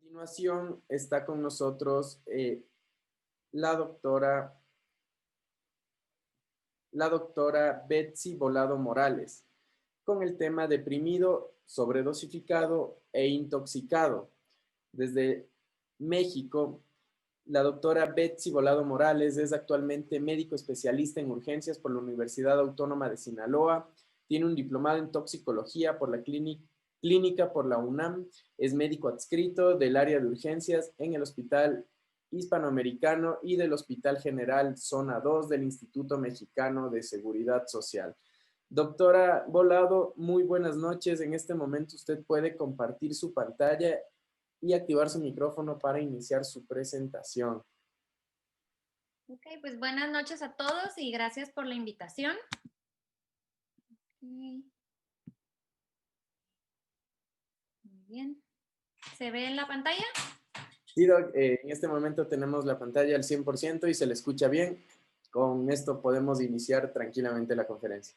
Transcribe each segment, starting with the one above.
Continuación está con nosotros la doctora, la doctora Betsy Volado Morales con el tema deprimido, sobredosificado e intoxicado. Desde México, la doctora Betsy Volado Morales es actualmente médico especialista en urgencias por la Universidad Autónoma de Sinaloa. Tiene un diplomado en toxicología por la clínica por la UNAM. Es médico adscrito del área de urgencias en el Hospital Hispanoamericano y del Hospital General Zona 2 del Instituto Mexicano de Seguridad Social. Doctora Volado, muy buenas noches. En este momento usted puede compartir su pantalla y activar su micrófono para iniciar su presentación. Ok, pues buenas noches a todos y gracias por la invitación. Muy bien. ¿Se ve en la pantalla? Sí, Doc, en este momento tenemos la pantalla al 100% y se le escucha bien. Con esto podemos iniciar tranquilamente la conferencia.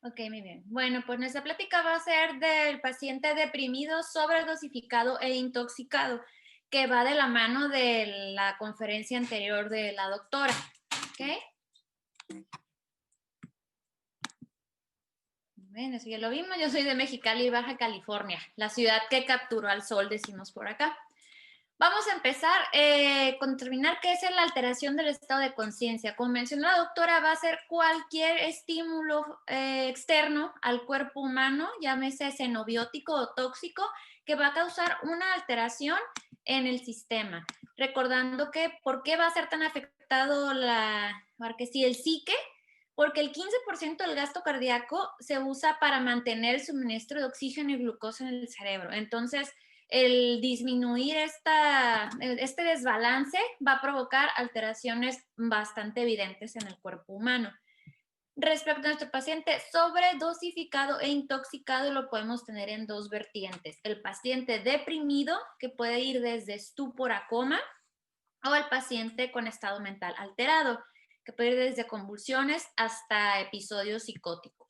Ok, muy bien. Bueno, pues nuestra plática va a ser del paciente deprimido, sobredosificado e intoxicado, que va de la mano de la conferencia anterior de la doctora. ¿Ok? Bueno, eso ya lo vimos. Yo soy de Mexicali, Baja California, la ciudad que capturó al sol, decimos por acá. Vamos a empezar con determinar qué es la alteración del estado de conciencia. Como mencionó la doctora, va a ser cualquier estímulo externo al cuerpo humano, llámese xenobiótico o tóxico, que va a causar una alteración en el sistema. Recordando que, ¿por qué va a ser tan afectado el psique? Porque el 15% del gasto cardíaco se usa para mantener el suministro de oxígeno y glucosa en el cerebro. Entonces, el disminuir este desbalance va a provocar alteraciones bastante evidentes en el cuerpo humano. Respecto a nuestro paciente sobredosificado e intoxicado, lo podemos tener en dos vertientes. El paciente deprimido, que puede ir desde estupor a coma, o el paciente con estado mental alterado, que puede ir desde convulsiones hasta episodios psicóticos.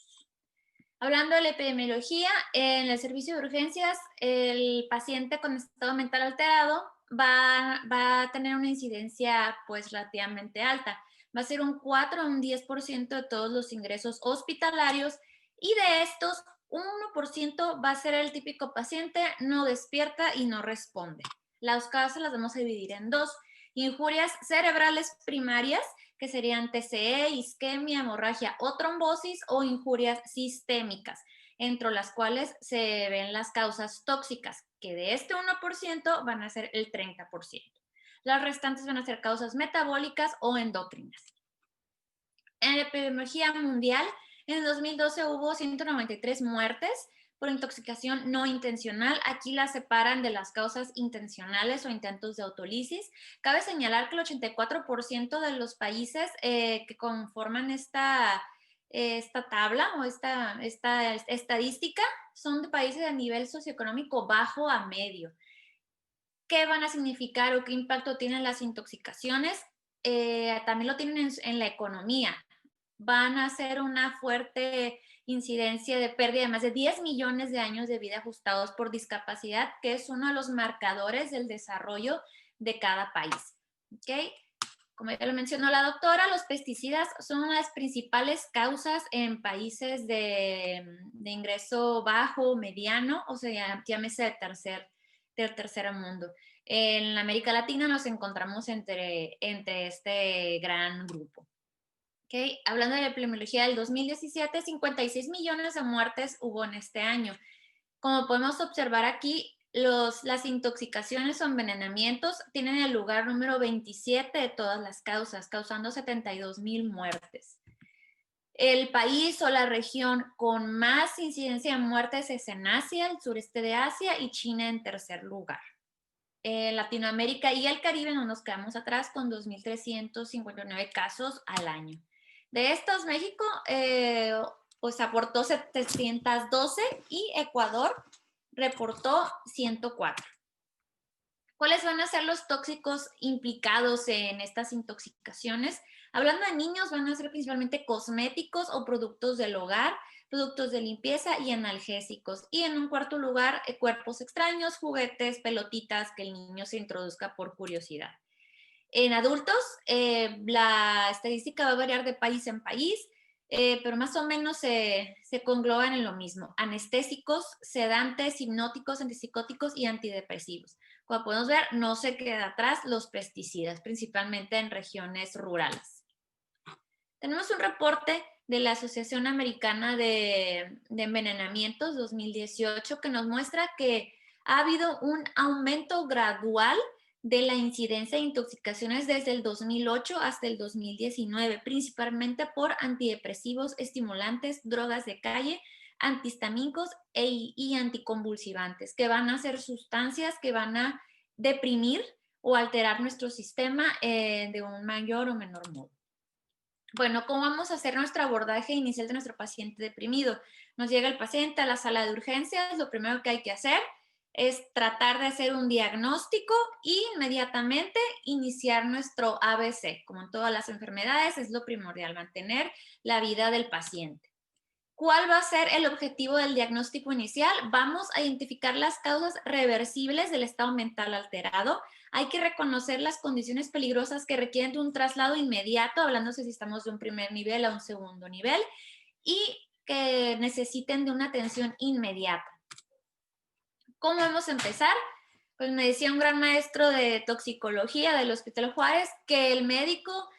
Hablando de la epidemiología, en el servicio de urgencias, el paciente con estado mental alterado va a tener una incidencia pues relativamente alta. Va a ser un 4 a un 10% de todos los ingresos hospitalarios y de estos, un 1% va a ser el típico paciente no despierta y no responde. Las causas las vamos a dividir en dos. Injurias cerebrales primarias, que serían TCE, isquemia, hemorragia o trombosis, o injurias sistémicas, entre las cuales se ven las causas tóxicas, que de este 1% van a ser el 30%. Las restantes van a ser causas metabólicas o endocrinas. En la epidemiología mundial, en el 2012 hubo 193 muertes por intoxicación no intencional. Aquí las separan de las causas intencionales o intentos de autolisis. Cabe señalar que el 84% de los países que conforman esta tabla o esta estadística son de países de nivel socioeconómico bajo a medio. ¿Qué van a significar o qué impacto tienen las intoxicaciones? También lo tienen en la economía. Van a hacer una fuerte incidencia de pérdida de más de 10 millones de años de vida ajustados por discapacidad, que es uno de los marcadores del desarrollo de cada país. ¿Okay? Como ya lo mencionó la doctora, los pesticidas son las principales causas en países de ingreso bajo, mediano, o sea, llámese del tercer mundo. En América Latina nos encontramos entre este gran grupo. Okay. Hablando de la epidemiología del 2017, 56 millones de muertes hubo en este año. Como podemos observar aquí, las intoxicaciones o envenenamientos tienen el lugar número 27 de todas las causas, causando 72,000 muertes. El país o la región con más incidencia de muertes es en Asia, el sureste de Asia, y China en tercer lugar. Latinoamérica y el Caribe no nos quedamos atrás con 2,359 casos al año. De estos, México pues aportó 712 y Ecuador reportó 104. ¿Cuáles van a ser los tóxicos implicados en estas intoxicaciones? Hablando de niños, van a ser principalmente cosméticos o productos del hogar, productos de limpieza y analgésicos. Y en un cuarto lugar, cuerpos extraños, juguetes, pelotitas que el niño se introduzca por curiosidad. En adultos, la estadística va a variar de país en país, pero más o menos se congloban en lo mismo. Anestésicos, sedantes, hipnóticos, antipsicóticos y antidepresivos. Como podemos ver, no se queda atrás los pesticidas, principalmente en regiones rurales. Tenemos un reporte de la Asociación Americana de Envenenamientos 2018 que nos muestra que ha habido un aumento gradual de la incidencia de intoxicaciones desde el 2008 hasta el 2019, principalmente por antidepresivos, estimulantes, drogas de calle, antihistamínicos y anticonvulsivantes, que van a ser sustancias que van a deprimir o alterar nuestro sistema de un mayor o menor modo. Bueno, ¿cómo vamos a hacer nuestro abordaje inicial de nuestro paciente deprimido? Nos llega el paciente a la sala de urgencias, lo primero que hay que hacer es tratar de hacer un diagnóstico y inmediatamente iniciar nuestro ABC. Como en todas las enfermedades, es lo primordial, mantener la vida del paciente. ¿Cuál va a ser el objetivo del diagnóstico inicial? Vamos a identificar las causas reversibles del estado mental alterado. Hay que reconocer las condiciones peligrosas que requieren de un traslado inmediato, hablándose si estamos de un primer nivel a un segundo nivel, y que necesiten de una atención inmediata. ¿Cómo vamos a empezar? Pues me decía un gran maestro de toxicología del Hospital Juárez que el médico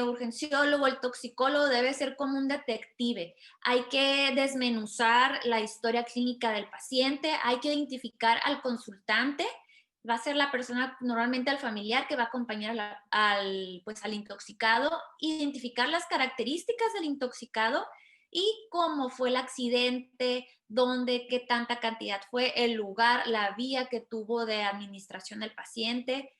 urgenciólogo, el toxicólogo debe ser como un detective. Hay que desmenuzar la historia clínica del paciente, hay que identificar al consultante, va a ser la persona, normalmente al familiar que va a acompañar al intoxicado, identificar las características del intoxicado y cómo fue el accidente, dónde, qué tanta cantidad fue, el lugar, la vía que tuvo de administración del paciente.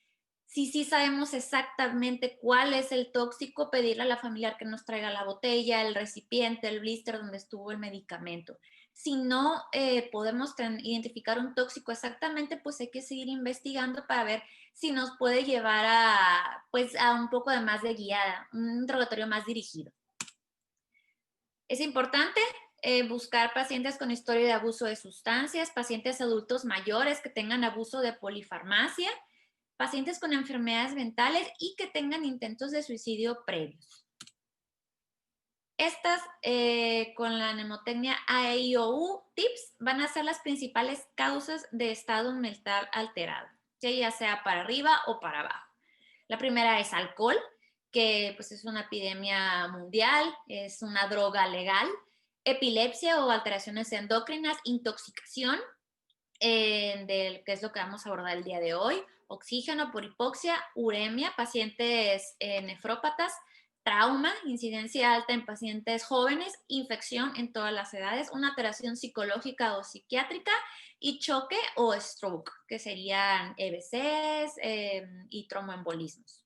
Si sí sabemos exactamente cuál es el tóxico, pedirle a la familiar que nos traiga la botella, el recipiente, el blister donde estuvo el medicamento. Si no podemos identificar un tóxico exactamente, pues hay que seguir investigando para ver si nos puede llevar a un poco de más de guiada, un interrogatorio más dirigido. Es importante buscar pacientes con historia de abuso de sustancias, pacientes adultos mayores que tengan abuso de polifarmacia, pacientes con enfermedades mentales y que tengan intentos de suicidio previos. Estas, con la mnemotecnia AIOU TIPS, van a ser las principales causas de estado mental alterado, ya sea para arriba o para abajo. La primera es alcohol, que pues es una epidemia mundial, es una droga legal, epilepsia o alteraciones endocrinas, intoxicación, que es lo que vamos a abordar el día de hoy, oxígeno por hipoxia, uremia, pacientes nefrópatas, trauma, incidencia alta en pacientes jóvenes, infección en todas las edades, una alteración psicológica o psiquiátrica y choque o stroke, que serían EBCs y tromboembolismos.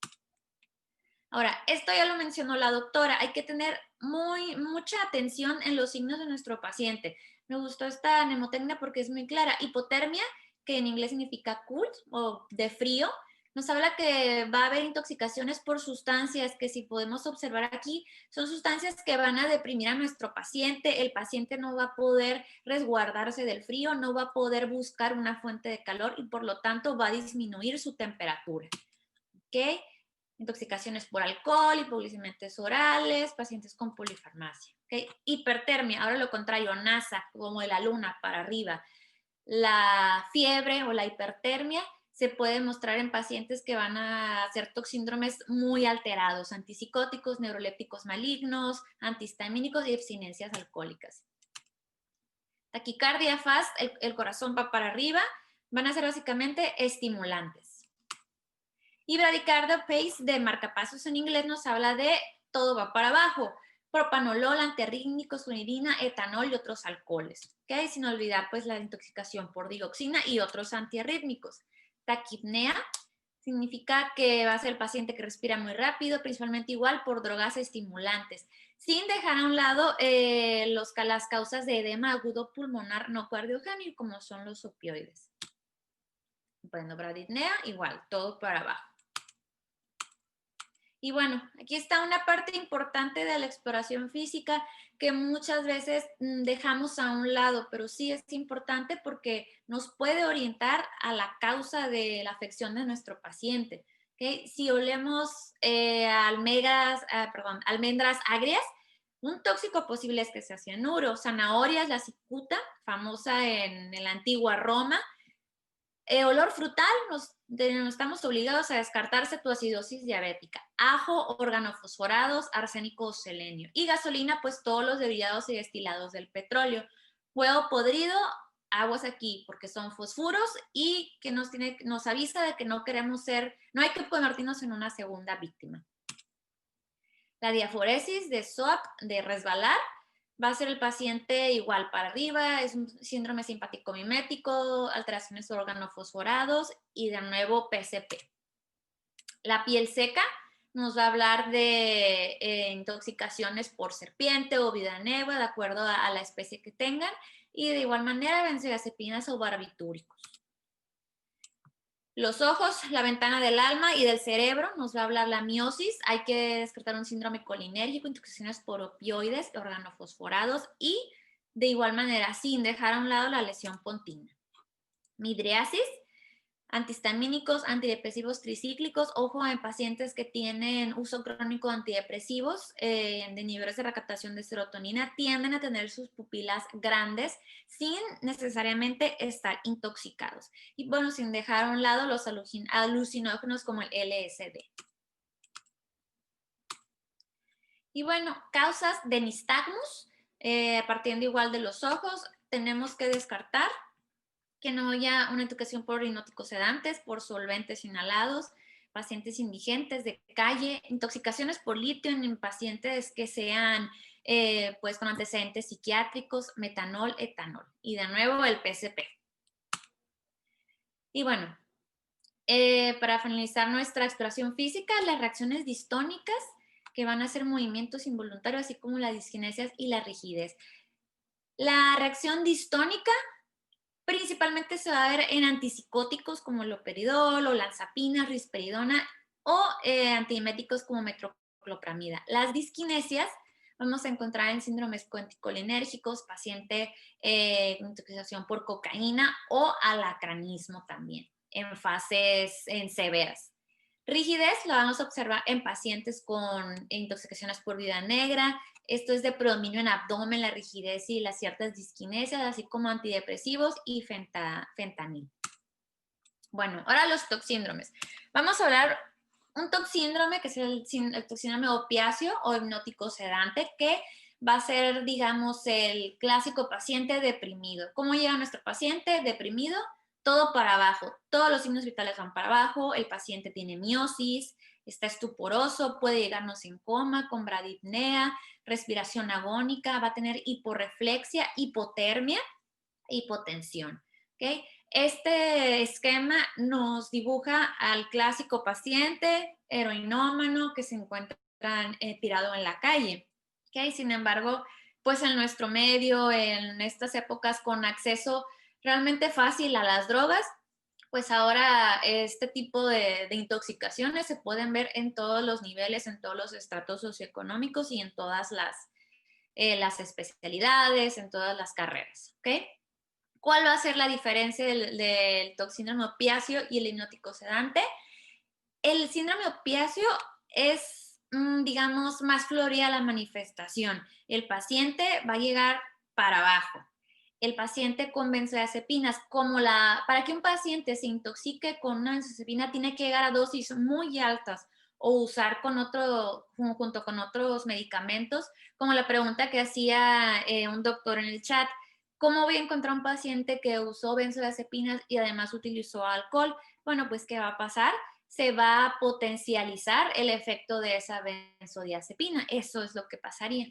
Ahora, esto ya lo mencionó la doctora, hay que tener mucha atención en los signos de nuestro paciente. Me gustó esta mnemotecnia porque es muy clara. Hipotermia, que en inglés significa cold o de frío, nos habla que va a haber intoxicaciones por sustancias que, si podemos observar aquí, son sustancias que van a deprimir a nuestro paciente. El paciente no va a poder resguardarse del frío, no va a poder buscar una fuente de calor y por lo tanto va a disminuir su temperatura. ¿Ok? Intoxicaciones por alcohol, hipoglucemiantes orales, pacientes con polifarmacia. ¿Okay? Hipertermia, ahora lo contrario, NASA, como de la luna para arriba. La fiebre o la hipertermia se puede mostrar en pacientes que van a hacer toxíndromes muy alterados, antipsicóticos, neurolépticos malignos, antihistamínicos y abstinencias alcohólicas. Taquicardia fast, el corazón va para arriba, van a ser básicamente estimulantes. Y bradicardia pace de marcapasos en inglés nos habla de todo va para abajo. Propanolol, antiarrítmicos, clonidina, etanol y otros alcoholes. ¿Okay? Sin olvidar pues la intoxicación por dioxina y otros antiarrítmicos. Taquipnea significa que va a ser el paciente que respira muy rápido, principalmente igual por drogas estimulantes. Sin dejar a un lado las causas de edema agudo pulmonar no cardiogénico, como son los opioides. Bueno, bradipnea igual, todo para abajo. Y bueno, aquí está una parte importante de la exploración física que muchas veces dejamos a un lado, pero sí es importante porque nos puede orientar a la causa de la afección de nuestro paciente. ¿Okay? Si olemos almendras agrias, un tóxico posible es que sea cianuro. Zanahorias, la cicuta, famosa en la antigua Roma, olor frutal, estamos obligados a descartar cetoacidosis diabética. Ajo, organofosforados, arsénico o selenio. Y gasolina, pues todos los derivados y destilados del petróleo. Huevo podrido, aguas aquí, porque son fosfuros y que nos avisa de que no hay que convertirnos en una segunda víctima. La diaforesis de SOAP, de resbalar, va a ser el paciente igual para arriba, es un síndrome simpático mimético, alteraciones organofosforados y de nuevo PCP. La piel seca nos va a hablar de intoxicaciones por serpiente o vidaneva, de acuerdo a la especie que tengan, y de igual manera benzodiazepinas o barbitúricos. Los ojos, la ventana del alma y del cerebro, nos va a hablar la miosis. Hay que descartar un síndrome colinérgico, intoxicaciones por opioides, organofosforados y de igual manera sin dejar a un lado la lesión pontina. Midriasis, antihistamínicos, antidepresivos tricíclicos. Ojo en pacientes que tienen uso crónico de antidepresivos de niveles de recaptación de serotonina tienden a tener sus pupilas grandes sin necesariamente estar intoxicados. Y bueno, sin dejar a un lado los alucinógenos como el LSD. Y bueno, causas de nistagmus, partiendo igual de los ojos, tenemos que descartar que no haya una intoxicación por hipnóticos sedantes, por solventes inhalados, pacientes indigentes de calle, intoxicaciones por litio en pacientes que sean pues con antecedentes psiquiátricos, metanol, etanol. Y de nuevo el PCP. Y bueno, para finalizar nuestra exploración física, las reacciones distónicas que van a ser movimientos involuntarios, así como las diskinesias y la rigidez. La reacción distónica principalmente se va a ver en antipsicóticos como el loperidol, olanzapina, risperidona o antieméticos como metoclopramida. Las disquinesias vamos a encontrar en síndromes colinérgicos, paciente con intoxicación por cocaína o alacranismo también, en fases severas. Rigidez la vamos a observar en pacientes con intoxicaciones por vida negra. Esto es de predominio en abdomen, la rigidez y las ciertas disquinesias, así como antidepresivos y fentanil. Bueno, ahora los toxíndromes. Vamos a hablar un toxíndrome que es el toxíndrome opiáceo o hipnótico sedante, que va a ser, digamos, el clásico paciente deprimido. ¿Cómo llega nuestro paciente deprimido? Todo para abajo, todos los signos vitales van para abajo, el paciente tiene miosis, está estuporoso, puede llegarnos en coma, con bradipnea, respiración agónica, va a tener hiporreflexia, hipotermia, hipotensión. ¿Okay? Este esquema nos dibuja al clásico paciente heroinómano que se encuentra tirado en la calle. ¿Okay? Sin embargo, pues en nuestro medio, en estas épocas con acceso realmente fácil a las drogas, pues ahora este tipo de intoxicaciones se pueden ver en todos los niveles, en todos los estratos socioeconómicos y en todas las especialidades, en todas las carreras. ¿Ok? ¿Cuál va a ser la diferencia del toxíndrome opiáceo y el hipnótico sedante? El síndrome opiáceo es, digamos, más florida la manifestación. El paciente va a llegar para abajo. El paciente con benzodiazepinas, para que un paciente se intoxique con una benzodiazepina, tiene que llegar a dosis muy altas o usar junto con otros medicamentos, como la pregunta que hacía un doctor en el chat. ¿Cómo voy a encontrar un paciente que usó benzodiazepinas y además utilizó alcohol? Bueno, pues, ¿qué va a pasar? Se va a potencializar el efecto de esa benzodiazepina. Eso es lo que pasaría.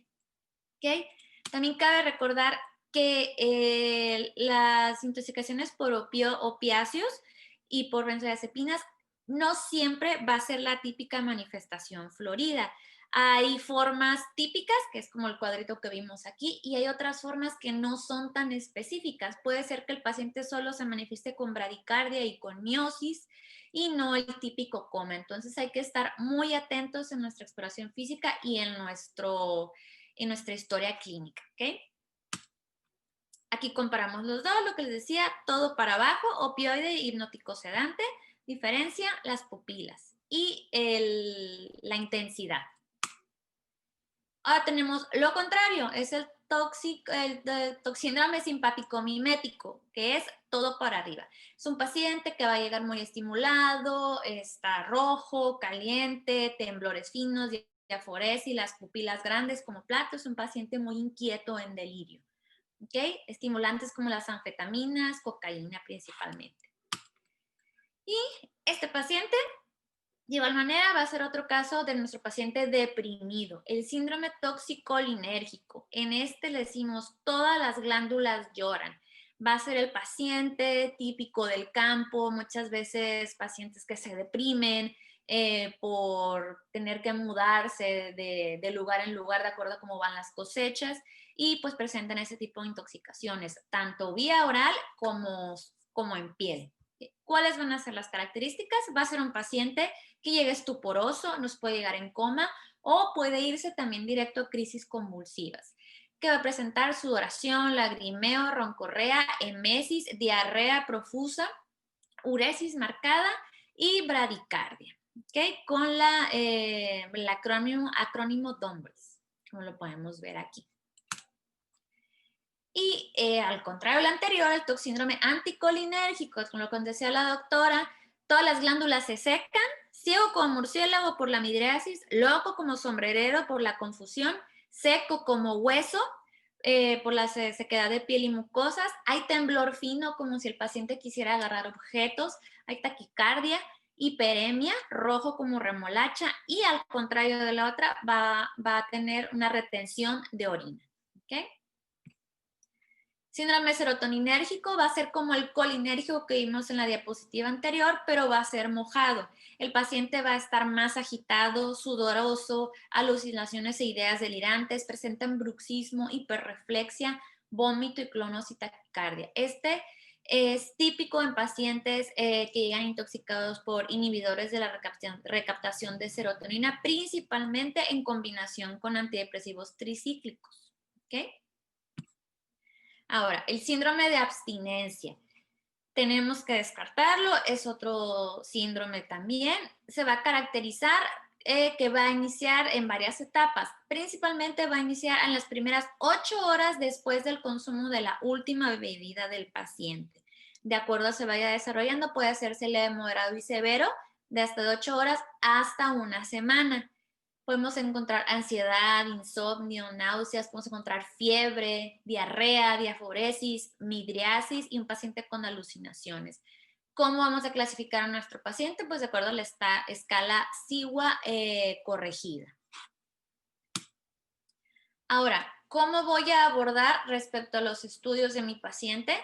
¿Okay? También cabe recordar que las intoxicaciones por opiáceos y por benzodiazepinas no siempre va a ser la típica manifestación florida. Hay formas típicas, que es como el cuadrito que vimos aquí, y hay otras formas que no son tan específicas. Puede ser que el paciente solo se manifieste con bradicardia y con miosis y no el típico coma. Entonces hay que estar muy atentos en nuestra exploración física y en nuestra historia clínica, ¿ok? Aquí comparamos los dos, lo que les decía, todo para abajo, opioide, hipnótico sedante, diferencia las pupilas y la intensidad. Ahora tenemos lo contrario, es el toxíndrome simpático mimético, que es todo para arriba. Es un paciente que va a llegar muy estimulado, está rojo, caliente, temblores finos, diaforesis, las pupilas grandes como platos, es un paciente muy inquieto en delirio. ¿Ok? Estimulantes como las anfetaminas, cocaína principalmente. Y este paciente, de igual manera, va a ser otro caso de nuestro paciente deprimido, el síndrome toxicolinérgico. En este le decimos todas las glándulas lloran. Va a ser el paciente típico del campo, muchas veces pacientes que se deprimen por tener que mudarse de lugar en lugar de acuerdo a cómo van las cosechas y pues presentan ese tipo de intoxicaciones, tanto vía oral como en piel. ¿Cuáles van a ser las características? Va a ser un paciente que llegue estuporoso, nos puede llegar en coma o puede irse también directo a crisis convulsivas, que va a presentar sudoración, lagrimeo, roncorrea, emesis, diarrea profusa, uresis marcada y bradicardia, ¿ok? Con el acrónimo DOMBRES, como lo podemos ver aquí. Y al contrario del anterior, el toxíndrome anticolinérgico, con lo que decía la doctora, todas las glándulas se secan, ciego como murciélago por la midriasis, loco como sombrerero por la confusión, seco como hueso por la sequedad de piel y mucosas, hay temblor fino como si el paciente quisiera agarrar objetos, hay taquicardia, hiperemia, rojo como remolacha y al contrario de la otra va a tener una retención de orina. ¿Ok? Síndrome serotoninérgico va a ser como el colinérgico que vimos en la diapositiva anterior, pero va a ser mojado. El paciente va a estar más agitado, sudoroso, alucinaciones e ideas delirantes, presentan bruxismo, hiperreflexia, vómito y clonos y taquicardia. Este es típico en pacientes que llegan intoxicados por inhibidores de la recaptación de serotonina, principalmente en combinación con antidepresivos tricíclicos. ¿Ok? Ahora, el síndrome de abstinencia. Tenemos que descartarlo, es otro síndrome también. Se va a caracterizar que va a iniciar en varias etapas. Principalmente va a iniciar en las primeras 8 horas después del consumo de la última bebida del paciente. De acuerdo a se vaya desarrollando, puede hacerse leve, moderado y severo, de hasta 8 horas hasta una semana. Podemos encontrar ansiedad, insomnio, náuseas, podemos encontrar fiebre, diarrea, diaforesis, midriasis y un paciente con alucinaciones. ¿Cómo vamos a clasificar a nuestro paciente? Pues de acuerdo a la escala SIWA corregida. Ahora, ¿cómo voy a abordar respecto a los estudios de mi paciente?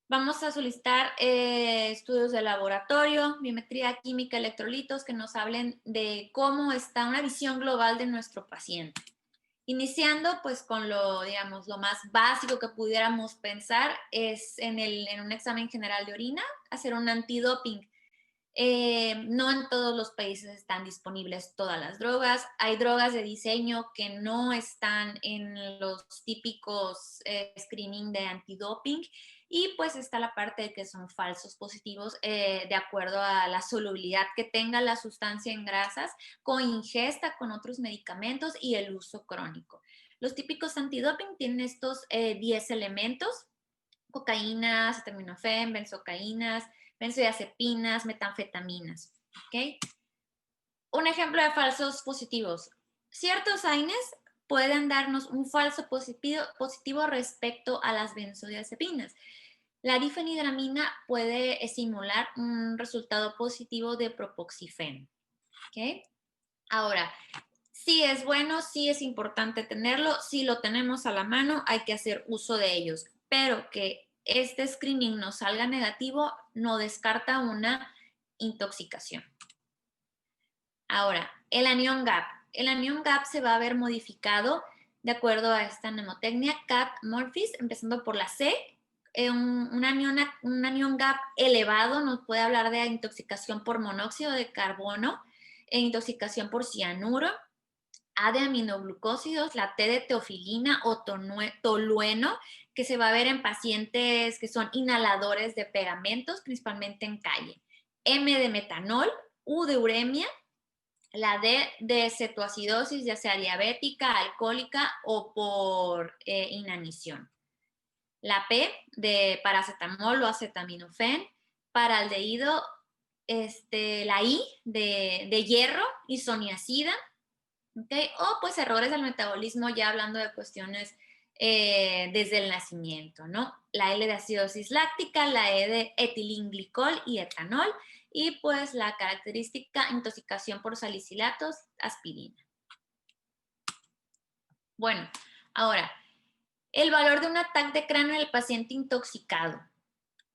Vamos a solicitar estudios de laboratorio, biometría química, electrolitos que nos hablen de cómo está una visión global de nuestro paciente. Iniciando pues con digamos, lo más básico que pudiéramos pensar es en un examen general de orina, hacer un antidoping. No en todos los países están disponibles todas las drogas. Hay drogas de diseño que no están en los típicos screening de antidoping y pues está la parte de que son falsos positivos de acuerdo a la solubilidad que tenga la sustancia en grasas con ingesta con otros medicamentos y el uso crónico. Los típicos antidoping tienen estos 10 elementos: cocaína, acetaminofén, benzocaínas, benzodiazepinas, metanfetaminas. ¿Ok? Un ejemplo de falsos positivos. Ciertos AINES pueden darnos un falso positivo respecto a las benzodiazepinas. La difenhidramina puede simular un resultado positivo de propoxifeno. ¿Ok? Ahora, sí es bueno, sí es importante tenerlo, si lo tenemos a la mano hay que hacer uso de ellos, pero que este screening nos salga negativo no descarta una intoxicación. Ahora, el anión GAP. el anión GAP se va a ver modificado de acuerdo a esta mnemotecnia CAP-Morphis, empezando por la C. Un anión GAP elevado nos puede hablar de intoxicación por monóxido de carbono, e intoxicación por cianuro, A de aminoglucósidos, la T de teofilina o tolueno, que se va a ver en pacientes que son inhaladores de pegamentos, principalmente en calle. M de metanol, U de uremia, la D de cetoacidosis, ya sea diabética, alcohólica o por inanición. La P de paracetamol o acetaminofén, para aldehído, la I de hierro, isoniazida, ¿okay? O pues errores del metabolismo, ya hablando de cuestiones desde el nacimiento, ¿no? La L de acidosis láctica, la E de etilenglicol y etanol, y pues la característica intoxicación por salicilatos, aspirina. Bueno, ahora, el valor de un ataque de cráneo en el paciente intoxicado.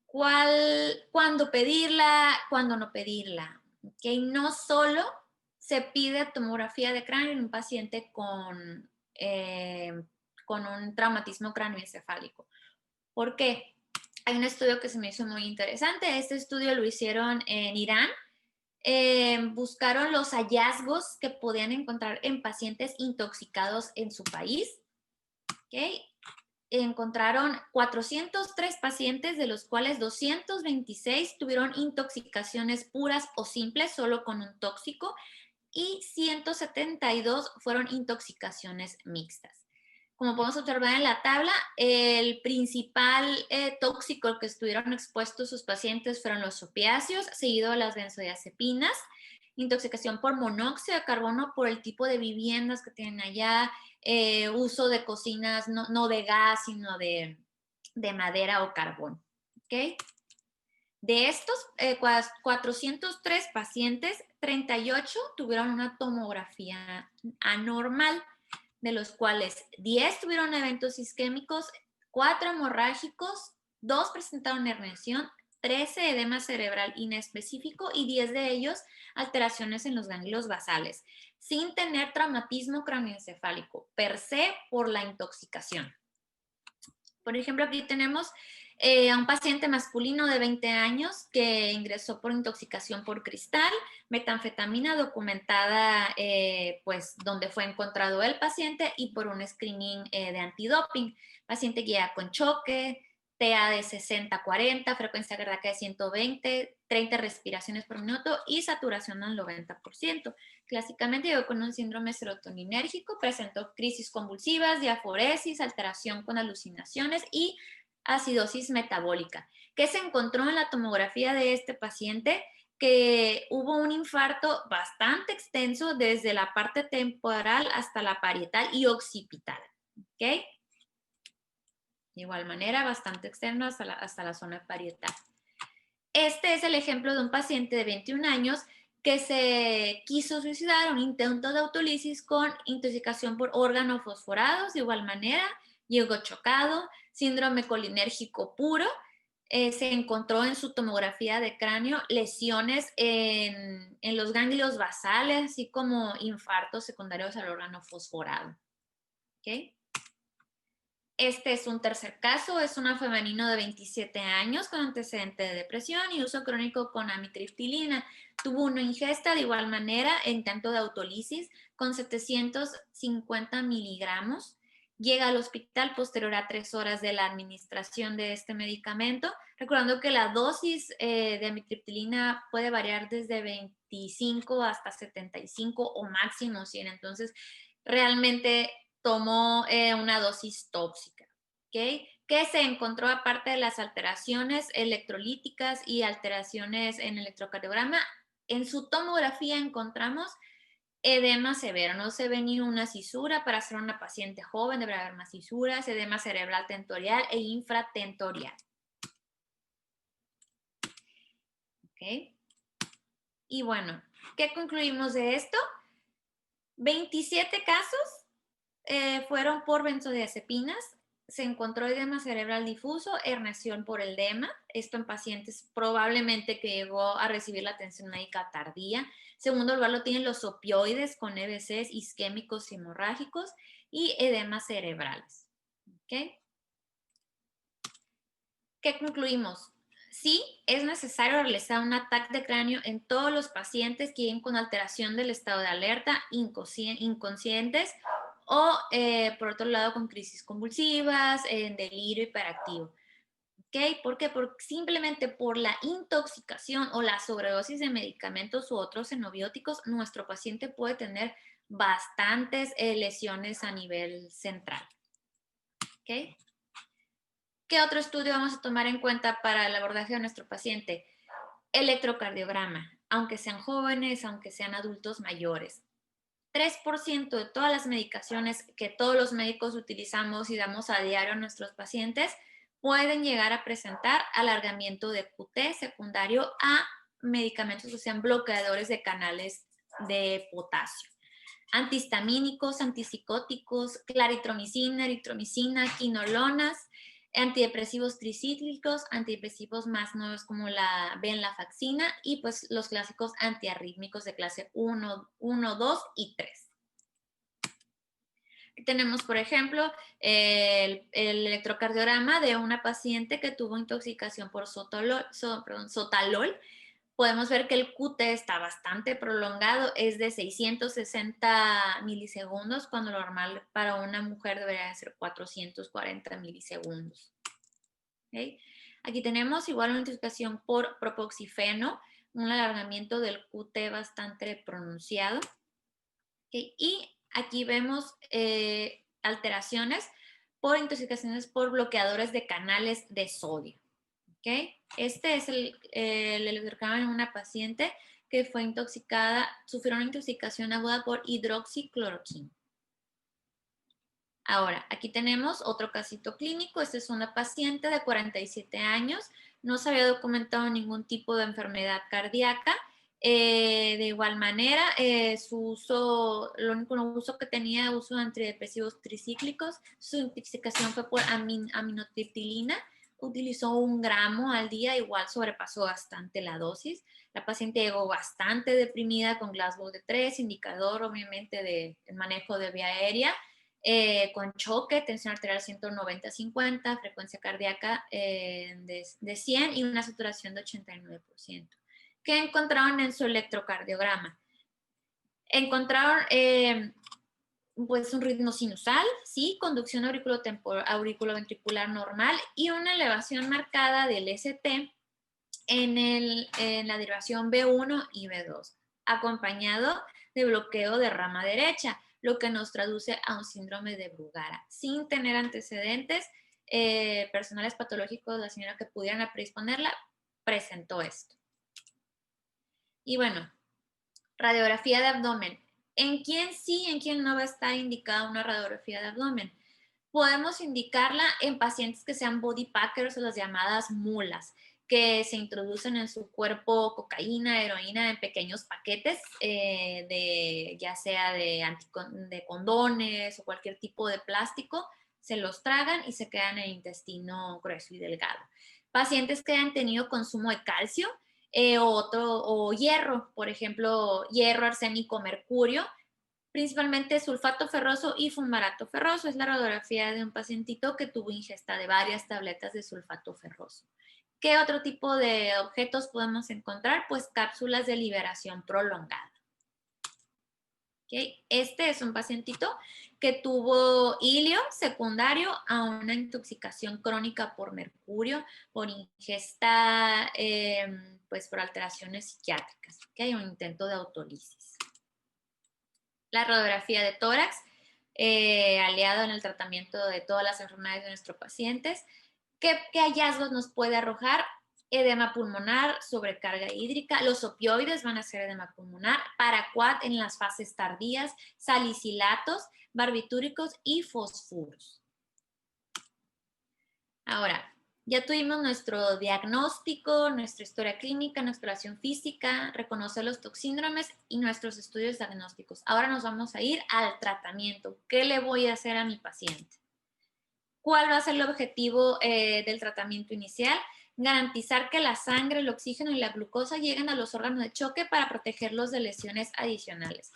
¿Cuándo pedirla? ¿Cuándo no pedirla? ¿Okay? No solo se pide tomografía de cráneo en un paciente con un traumatismo cráneoencefálico. ¿Por qué? Hay un estudio que se me hizo muy interesante. Este estudio lo hicieron en Irán. Buscaron los hallazgos que podían encontrar en pacientes intoxicados en su país. ¿Okay? Encontraron 403 pacientes, de los cuales 226 tuvieron intoxicaciones puras o simples, solo con un tóxico, y 172 fueron intoxicaciones mixtas. Como podemos observar en la tabla, el principal tóxico al que estuvieron expuestos sus pacientes fueron los opiáceos, seguido de las benzodiazepinas, intoxicación por monóxido de carbono por el tipo de viviendas que tienen allá, uso de cocinas no de gas, sino de madera o carbón. ¿Okay? De estos 403 pacientes, 38 tuvieron una tomografía anormal, de los cuales 10 tuvieron eventos isquémicos, 4 hemorrágicos, 2 presentaron herniación, 13 edema cerebral inespecífico y 10 de ellos alteraciones en los ganglios basales, sin tener traumatismo craneoencefálico, per se por la intoxicación. Por ejemplo, aquí tenemos a un paciente masculino de 20 años que ingresó por intoxicación por cristal, metanfetamina documentada, pues, donde fue encontrado el paciente, y por un screening de antidoping. Paciente guía con choque, TA de 60-40, frecuencia cardíaca de 120, 30 respiraciones por minuto y saturación al 90%. Clásicamente llegó con un síndrome serotoninérgico, presentó crisis convulsivas, diaforesis, alteración con alucinaciones y acidosis metabólica. ¿Qué se encontró en la tomografía de este paciente? Que hubo un infarto bastante extenso desde la parte temporal hasta la parietal y occipital. ¿Ok? De igual manera, bastante externo hasta la zona parietal. Este es el ejemplo de un paciente de 21 años que se quiso suicidar, un intento de autólisis con intoxicación por órganos fosforados. De igual manera, llegó chocado, síndrome colinérgico puro. Se encontró en su tomografía de cráneo lesiones en los ganglios basales, así como infartos secundarios al órgano fosforado. ¿Okay? Este es un tercer caso, es un femenino de 27 años con antecedente de depresión y uso crónico con amitriptilina. Tuvo una ingesta de igual manera, intento de autólisis con 750 miligramos. Llega al hospital posterior a 3 horas de la administración de este medicamento, recordando que la dosis de amitriptilina puede variar desde 25 hasta 75 o máximo 100, entonces realmente tomó una dosis tóxica. ¿Okay? Que se encontró aparte de las alteraciones electrolíticas y alteraciones en el electrocardiograma. En su tomografía encontramos edema severo, no se ve ni una cisura. Para ser una paciente joven deberá haber más cisuras, edema cerebral tentorial e infratentorial. ¿Okay? Y bueno, ¿qué concluimos de esto? 27 casos fueron por benzodiazepinas, se encontró edema cerebral difuso, herniación por el edema, esto en pacientes probablemente que llegó a recibir la atención médica tardía. Segundo lugar lo tienen los opioides con EBCs isquémicos y hemorrágicos y edemas cerebrales. ¿Okay? ¿Qué concluimos? Sí, es necesario realizar un ataque de cráneo en todos los pacientes que viven con alteración del estado de alerta, inconscientes o, por otro lado, con crisis convulsivas, en delirio hiperactivo. ¿Okay? ¿Por qué? Porque simplemente por la intoxicación o la sobredosis de medicamentos u otros xenobióticos, nuestro paciente puede tener bastantes lesiones a nivel central. ¿Okay? ¿Qué otro estudio vamos a tomar en cuenta para el abordaje de nuestro paciente? Electrocardiograma, aunque sean jóvenes, aunque sean adultos mayores. 3% de todas las medicaciones que todos los médicos utilizamos y damos a diario a nuestros pacientes pueden llegar a presentar alargamiento de QT secundario a medicamentos que sean bloqueadores de canales de potasio. Antihistamínicos, antipsicóticos, claritromicina, eritromicina, quinolonas, antidepresivos tricíclicos, antidepresivos más nuevos como la venlafaxina y pues los clásicos antiarrítmicos de clase 1, 2 y 3. Aquí tenemos, por ejemplo, el electrocardiograma de una paciente que tuvo intoxicación por sotalol. Podemos ver que el QT está bastante prolongado, es de 660 milisegundos, cuando lo normal para una mujer debería ser 440 milisegundos. ¿Okay? Aquí tenemos igual una intoxicación por propoxifeno, un alargamiento del QT bastante pronunciado. ¿Okay? Y aquí vemos alteraciones por intoxicaciones por bloqueadores de canales de sodio. ¿Okay? Este es el electrocardiograma en una paciente que fue intoxicada, sufrió una intoxicación aguda por hidroxicloroquina. Ahora, aquí tenemos otro casito clínico. Esta es una paciente de 47 años, no se había documentado ningún tipo de enfermedad cardíaca. De igual manera, su uso, lo único uso que tenía, uso de antidepresivos tricíclicos. Su intoxicación fue por aminotriptilina. Utilizó 1 gramo al día, igual sobrepasó bastante la dosis. La paciente llegó bastante deprimida con Glasgow de 3, indicador obviamente del manejo de vía aérea, con choque, tensión arterial 190-50, frecuencia cardíaca de 100 y una saturación de 89%. ¿Qué encontraron en su electrocardiograma? Encontraron pues un ritmo sinusal, ¿sí? Conducción auriculoventricular normal y una elevación marcada del ST en la derivación B1 y B2, acompañado de bloqueo de rama derecha, lo que nos traduce a un síndrome de Brugada. Sin tener antecedentes personales patológicos, la señora que pudieran predisponerla presentó esto. Y bueno, radiografía de abdomen. ¿En quién sí, en quién no va a estar indicada una radiografía de abdomen? Podemos indicarla en pacientes que sean body packers o las llamadas mulas, que se introducen en su cuerpo cocaína, heroína en pequeños paquetes, ya sea de condones o cualquier tipo de plástico, se los tragan y se quedan en el intestino grueso y delgado. Pacientes que han tenido consumo de calcio, o hierro, por ejemplo, hierro, arsénico, mercurio, principalmente sulfato ferroso y fumarato ferroso. Es la radiografía de un pacientito que tuvo ingesta de varias tabletas de sulfato ferroso. ¿Qué otro tipo de objetos podemos encontrar? Pues cápsulas de liberación prolongada. ¿Okay? Este es un pacientito que tuvo hilio secundario a una intoxicación crónica por mercurio, por ingesta, pues por alteraciones psiquiátricas. ¿Okay? Un intento de autolisis. La radiografía de tórax, aliado en el tratamiento de todas las enfermedades de nuestros pacientes. ¿Qué hallazgos nos puede arrojar? Edema pulmonar, sobrecarga hídrica, los opioides van a ser edema pulmonar, paraquat en las fases tardías, salicilatos, barbitúricos y fosfuros. Ahora, ya tuvimos nuestro diagnóstico, nuestra historia clínica, nuestra exploración física, reconocer los toxíndromes y nuestros estudios diagnósticos. Ahora nos vamos a ir al tratamiento. ¿Qué le voy a hacer a mi paciente? ¿Cuál va a ser el objetivo del tratamiento inicial? Garantizar que la sangre, el oxígeno y la glucosa lleguen a los órganos de choque para protegerlos de lesiones adicionales.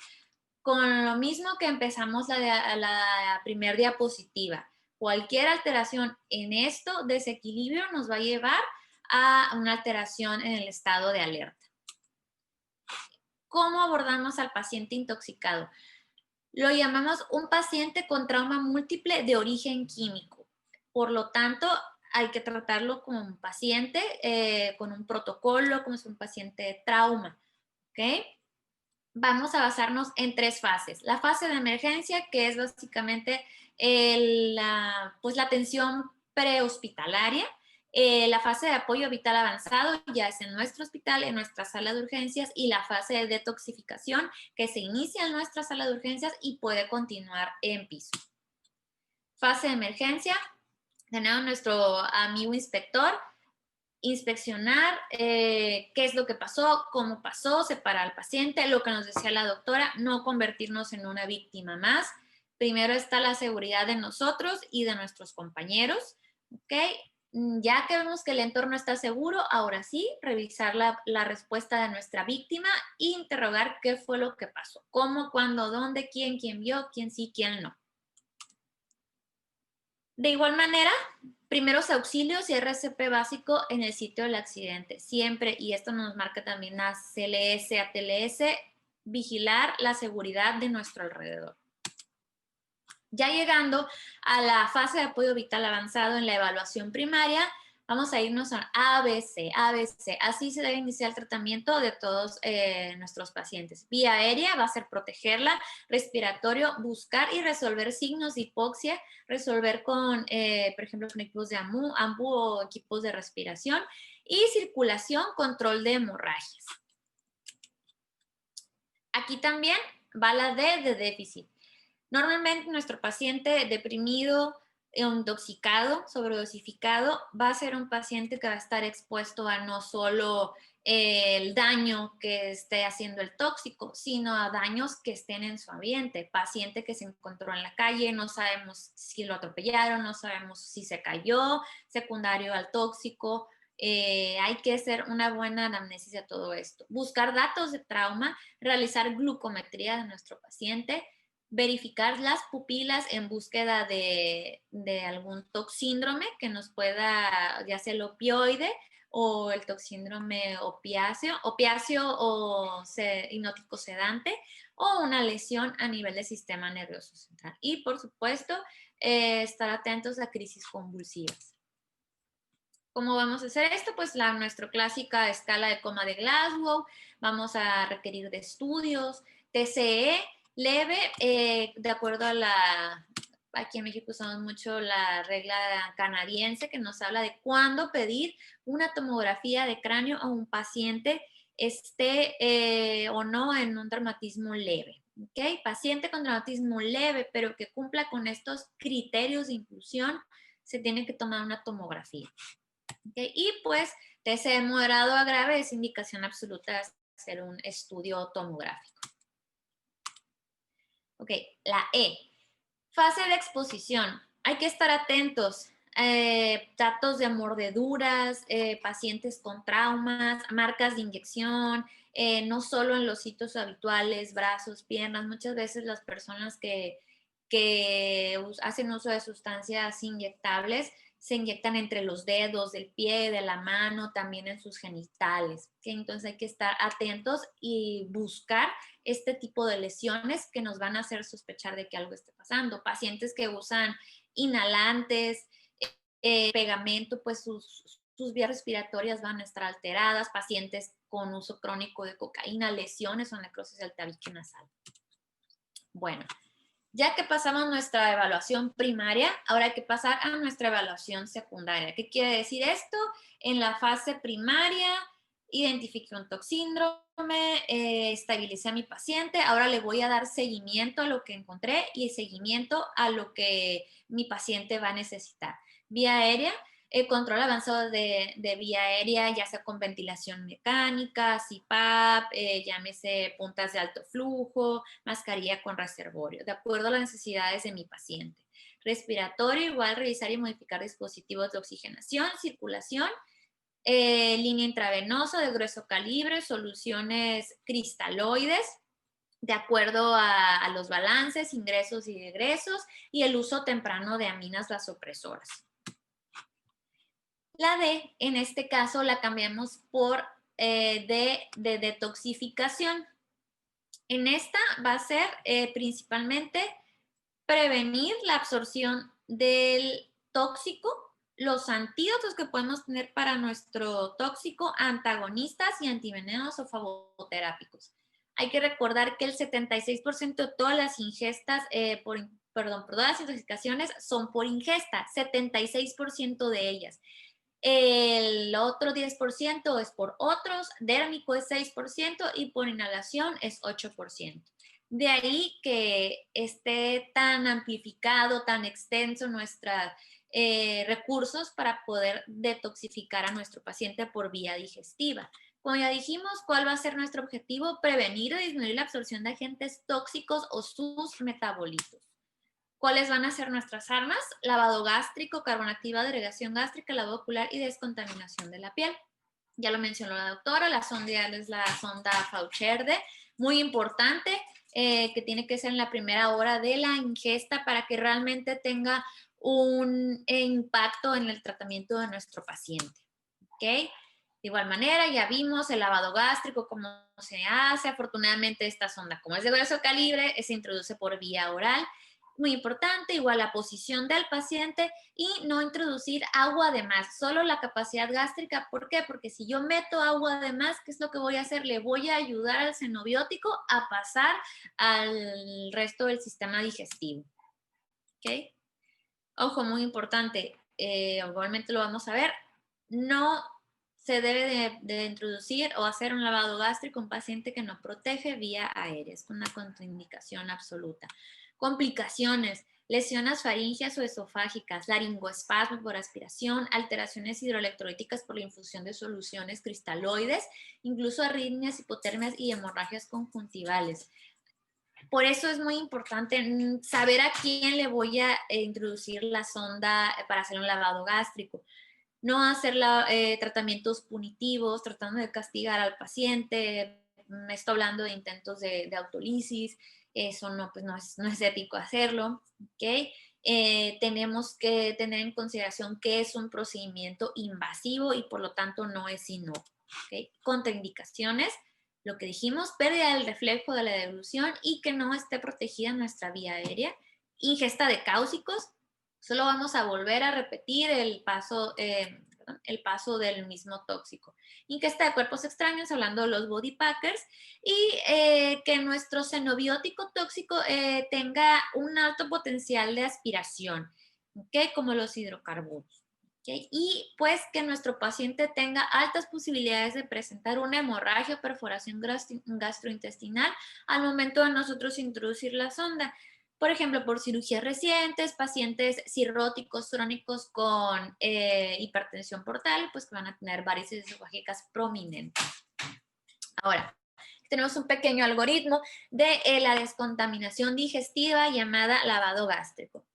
Con lo mismo que empezamos la primer diapositiva. Cualquier alteración en esto, desequilibrio, nos va a llevar a una alteración en el estado de alerta. ¿Cómo abordamos al paciente intoxicado? Lo llamamos un paciente con trauma múltiple de origen químico. Por lo tanto, hay que tratarlo como un paciente con un protocolo, como si un paciente de trauma. ¿Ok? Vamos a basarnos en 3 fases. La fase de emergencia, que es básicamente la atención prehospitalaria. La fase de apoyo vital avanzado ya es en nuestro hospital, en nuestra sala de urgencias, y la fase de detoxificación que se inicia en nuestra sala de urgencias y puede continuar en piso. Fase de emergencia, tenemos nuestro amigo inspector, inspeccionar qué es lo que pasó, cómo pasó, separar al paciente, lo que nos decía la doctora, no convertirnos en una víctima más. Primero está la seguridad de nosotros y de nuestros compañeros, ¿ok? Ya que vemos que el entorno está seguro, ahora sí, revisar la respuesta de nuestra víctima e interrogar qué fue lo que pasó, cómo, cuándo, dónde, quién vio, quién sí, quién no. De igual manera, primeros auxilios y RCP básico en el sitio del accidente. Siempre, y esto nos marca también a CLS, a TLS, vigilar la seguridad de nuestro alrededor. Ya llegando a la fase de apoyo vital avanzado en la evaluación primaria, vamos a irnos a ABC, ABC. Así se debe iniciar el tratamiento de todos nuestros pacientes. Vía aérea va a ser protegerla, respiratorio, buscar y resolver signos de hipoxia, resolver con, por ejemplo, con equipos de AMBU o equipos de respiración, y circulación, control de hemorragias. Aquí también va la D de déficit. Normalmente nuestro paciente deprimido, intoxicado, sobredosificado, va a ser un paciente que va a estar expuesto a no solo el daño que esté haciendo el tóxico, sino a daños que estén en su ambiente. Paciente que se encontró en la calle, no sabemos si lo atropellaron, no sabemos si se cayó, secundario al tóxico. Hay que hacer una buena anamnesis de todo esto. Buscar datos de trauma, realizar glucometría de nuestro paciente, verificar las pupilas en búsqueda de algún toxíndrome que nos pueda, ya sea el opioide o el toxíndrome opiáceo o hipnótico sedante, o una lesión a nivel del sistema nervioso central. Y por supuesto, estar atentos a crisis convulsivas. ¿Cómo vamos a hacer esto? Pues nuestra clásica escala de coma de Glasgow. Vamos a requerir de estudios, TCE, leve, de acuerdo a aquí en México usamos mucho la regla canadiense que nos habla de cuándo pedir una tomografía de cráneo a un paciente esté o no en un traumatismo leve. ¿Okay? Paciente con traumatismo leve, pero que cumpla con estos criterios de inclusión, se tiene que tomar una tomografía. ¿Okay? Y pues TCE moderado a grave es indicación absoluta de hacer un estudio tomográfico. Ok, la E. Fase de exposición. Hay que estar atentos. Datos de mordeduras, pacientes con traumas, marcas de inyección, no solo en los sitios habituales, brazos, piernas. Muchas veces las personas que hacen uso de sustancias inyectables se inyectan entre los dedos del pie, de la mano, también en sus genitales. ¿Okay? Entonces hay que estar atentos y buscar este tipo de lesiones que nos van a hacer sospechar de que algo esté pasando. Pacientes que usan inhalantes, pegamento, pues sus vías respiratorias van a estar alteradas. Pacientes con uso crónico de cocaína, lesiones o necrosis del tabique nasal. Bueno, ya que pasamos nuestra evaluación primaria, ahora hay que pasar a nuestra evaluación secundaria. ¿Qué quiere decir esto? En la fase primaria, identifiqué un toxíndrome, estabilicé a mi paciente, ahora le voy a dar seguimiento a lo que encontré y seguimiento a lo que mi paciente va a necesitar. Vía aérea, control avanzado de vía aérea, ya sea con ventilación mecánica, CPAP, llámese puntas de alto flujo, mascarilla con reservorio, de acuerdo a las necesidades de mi paciente. Respiratorio, igual revisar y modificar dispositivos de oxigenación, circulación, línea intravenosa de grueso calibre, soluciones cristaloides, de acuerdo a los balances, ingresos y egresos, y el uso temprano de aminas vasopresoras. La D, en este caso, la cambiamos por D de detoxificación. En esta va a ser principalmente prevenir la absorción del tóxico, los antídotos que podemos tener para nuestro tóxico, antagonistas y antivenenos o fagoterápicos. Hay que recordar que el 76% de todas las ingestas, por todas las intoxicaciones son por ingesta, 76% de ellas. El otro 10% es por otros, dérmico es 6% y por inhalación es 8%. De ahí que esté tan amplificado, tan extenso nuestros recursos para poder detoxificar a nuestro paciente por vía digestiva. Como ya dijimos, ¿cuál va a ser nuestro objetivo? Prevenir o disminuir la absorción de agentes tóxicos o sus metabolitos. ¿Cuáles van a ser nuestras armas? Lavado gástrico, carbón activado, irrigación gástrica, lavado ocular y descontaminación de la piel. Ya lo mencionó la doctora, la sonda es la sonda Faucherde, muy importante, que tiene que ser en la primera hora de la ingesta para que realmente tenga un impacto en el tratamiento de nuestro paciente. ¿Ok? De igual manera, ya vimos el lavado gástrico, cómo se hace. Afortunadamente, esta sonda, como es de grueso calibre, se introduce por vía oral. Muy importante, igual la posición del paciente y no introducir agua de más, solo la capacidad gástrica. ¿Por qué? Porque si yo meto agua de más, ¿qué es lo que voy a hacer? Le voy a ayudar al xenobiótico a pasar al resto del sistema digestivo. ¿Ok? Ojo, muy importante, igualmente lo vamos a ver, no se debe de introducir o hacer un lavado gástrico a un paciente que no protege vía aérea, es una contraindicación absoluta. Complicaciones, lesiones faringeas o esofágicas, laringoespasmo por aspiración, alteraciones hidroelectrolíticas por la infusión de soluciones cristaloides, incluso arritmias, hipotermias y hemorragias conjuntivales. Por eso es muy importante saber a quién le voy a introducir la sonda para hacer un lavado gástrico. No hacer tratamientos punitivos, tratando de castigar al paciente. Me estoy hablando de intentos de autolisis. Eso no, pues no es ético hacerlo. ¿Okay? Tenemos que tener en consideración que es un procedimiento invasivo y por lo tanto no es inocuo. ¿Okay? Contraindicaciones, lo que dijimos, pérdida del reflejo de la deglución y que no esté protegida nuestra vía aérea. Ingesta de cáusicos, solo vamos a volver a repetir el paso del mismo tóxico. Ingesta de cuerpos extraños, hablando de los body packers, y que nuestro xenobiótico tóxico tenga un alto potencial de aspiración, ¿okay? Como los hidrocarburos. ¿Okay? Y pues que nuestro paciente tenga altas posibilidades de presentar una hemorragia o perforación gastrointestinal al momento de nosotros introducir la sonda. Por ejemplo, por cirugías recientes, pacientes cirróticos crónicos con hipertensión portal, pues que van a tener varices esofágicas prominentes. Ahora, tenemos un pequeño algoritmo de la descontaminación digestiva llamada lavado gástrico.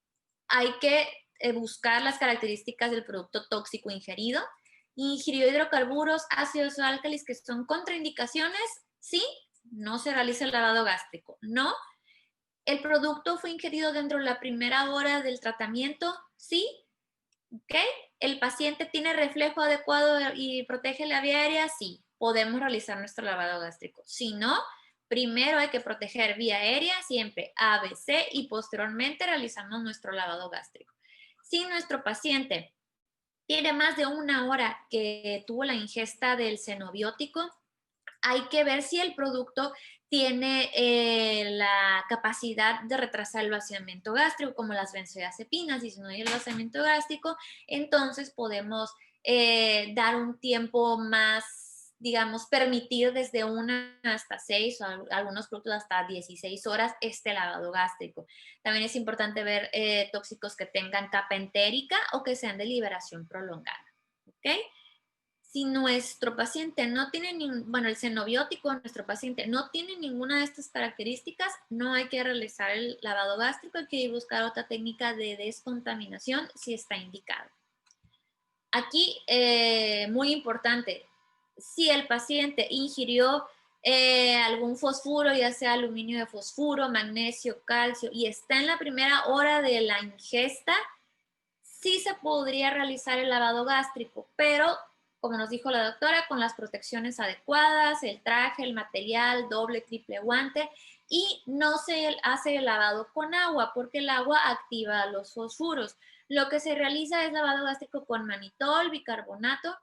Hay que buscar las características del producto tóxico ingerido. Ingirió hidrocarburos, ácidos o álcalis que son contraindicaciones, sí, no se realiza el lavado gástrico. No. ¿El producto fue ingerido dentro de la primera hora del tratamiento? Sí. ¿Ok? ¿El paciente tiene reflejo adecuado y protege la vía aérea? Sí. Podemos realizar nuestro lavado gástrico. Si no, primero hay que proteger vía aérea, siempre ABC, y posteriormente realizamos nuestro lavado gástrico. Si nuestro paciente tiene más de una hora que tuvo la ingesta del xenobiótico, hay que ver si el producto tiene la capacidad de retrasar el vaciamiento gástrico, como las benzodiazepinas. Y si no hay el vaciamiento gástrico, entonces podemos dar un tiempo más, digamos, permitir desde 1 hasta 6 o algunos productos hasta 16 horas este lavado gástrico. También es importante ver tóxicos que tengan capa entérica o que sean de liberación prolongada. ¿Ok? Si nuestro paciente no tiene, el xenobiótico de nuestro paciente no tiene ninguna de estas características, no hay que realizar el lavado gástrico, hay que buscar otra técnica de descontaminación si está indicado. Aquí, muy importante, si el paciente ingirió algún fosfuro, ya sea aluminio de fosfuro, magnesio, calcio, y está en la primera hora de la ingesta, sí se podría realizar el lavado gástrico, pero como nos dijo la doctora, con las protecciones adecuadas, el traje, el material, doble, triple guante, y no se hace el lavado con agua porque el agua activa los fosfuros. Lo que se realiza es lavado gástrico con manitol, bicarbonato,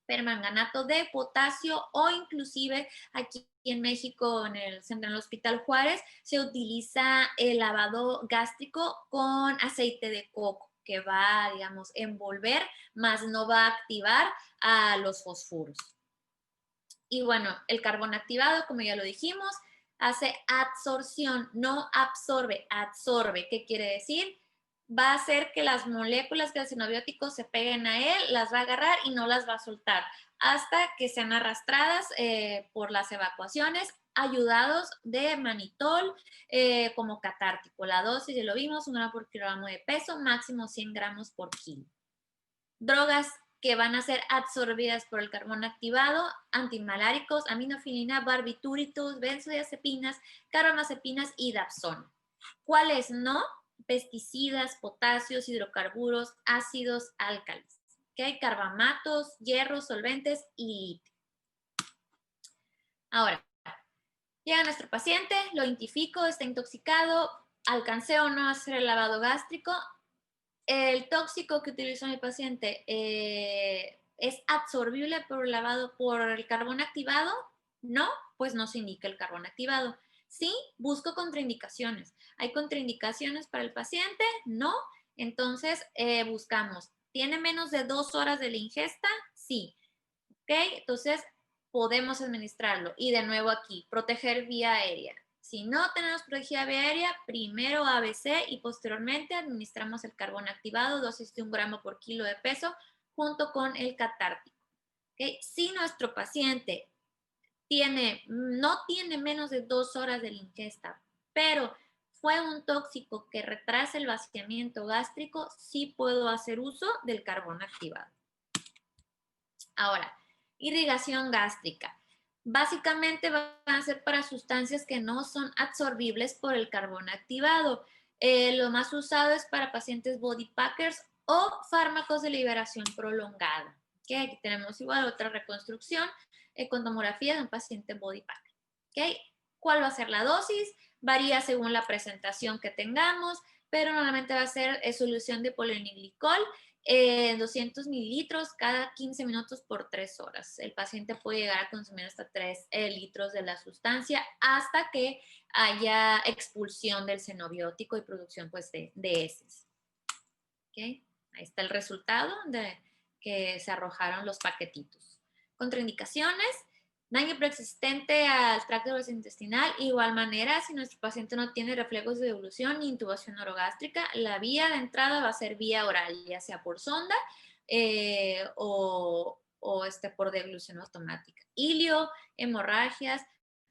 permanganato de potasio o inclusive aquí en México, en el Hospital Juárez, se utiliza el lavado gástrico con aceite de coco que va, digamos, envolver, más no va a activar a los fosfuros. Y bueno, el carbón activado, como ya lo dijimos, hace absorción, no absorbe, absorbe. ¿Qué quiere decir? Va a hacer que las moléculas del xenobiótico se peguen a él, las va a agarrar y no las va a soltar hasta que sean arrastradas por las evacuaciones, ayudados de manitol como catártico. La dosis, ya lo vimos, 1 gramo por kilogramo de peso, máximo 100 gramos por kilo. Drogas que van a ser absorbidas por el carbón activado, antimaláricos, aminofilina, barbitúricos, benzodiazepinas, carbamazepinas y dapsona. ¿Cuáles no? Pesticidas, potasios, hidrocarburos, ácidos, álcalis. ¿Okay? Carbamatos, hierros, solventes y litio. Ahora, llega nuestro paciente, lo identifico, está intoxicado, alcancé o no hacer el lavado gástrico. El tóxico que utilizó mi paciente es absorbible por el lavado por el carbón activado. No, pues no se indica el carbón activado. Sí, busco contraindicaciones. ¿Hay contraindicaciones para el paciente? No. Entonces buscamos. ¿Tiene menos de 2 horas de la ingesta? Sí. ¿Ok? Entonces podemos administrarlo. Y de nuevo aquí, proteger vía aérea. Si no tenemos protegida vía aérea, primero ABC y posteriormente administramos el carbón activado, dosis de 1 gramo por kilo de peso, junto con el catártico. ¿Okay? Si nuestro paciente no tiene menos de 2 horas de la ingesta, pero fue un tóxico que retrasa el vaciamiento gástrico, sí puedo hacer uso del carbón activado. Ahora, irrigación gástrica. Básicamente van a ser para sustancias que no son absorbibles por el carbón activado. Lo más usado es para pacientes body packers o fármacos de liberación prolongada. ¿Okay? Aquí tenemos igual otra reconstrucción con tomografía de un paciente body packer. ¿Okay? ¿Cuál va a ser la dosis? Varía según la presentación que tengamos, pero normalmente va a ser solución de polivinilglicol 200 mililitros cada 15 minutos por 3 horas. El paciente puede llegar a consumir hasta 3 litros de la sustancia hasta que haya expulsión del xenobiótico y producción pues, de heces. ¿Okay? Ahí está el resultado de que se arrojaron los paquetitos. Contraindicaciones. Daño preexistente al tracto gastrointestinal. Igual manera, si nuestro paciente no tiene reflejos de devolución ni intubación orogástrica, la vía de entrada va a ser vía oral, ya sea por sonda o por deglución automática. Ilio, hemorragias,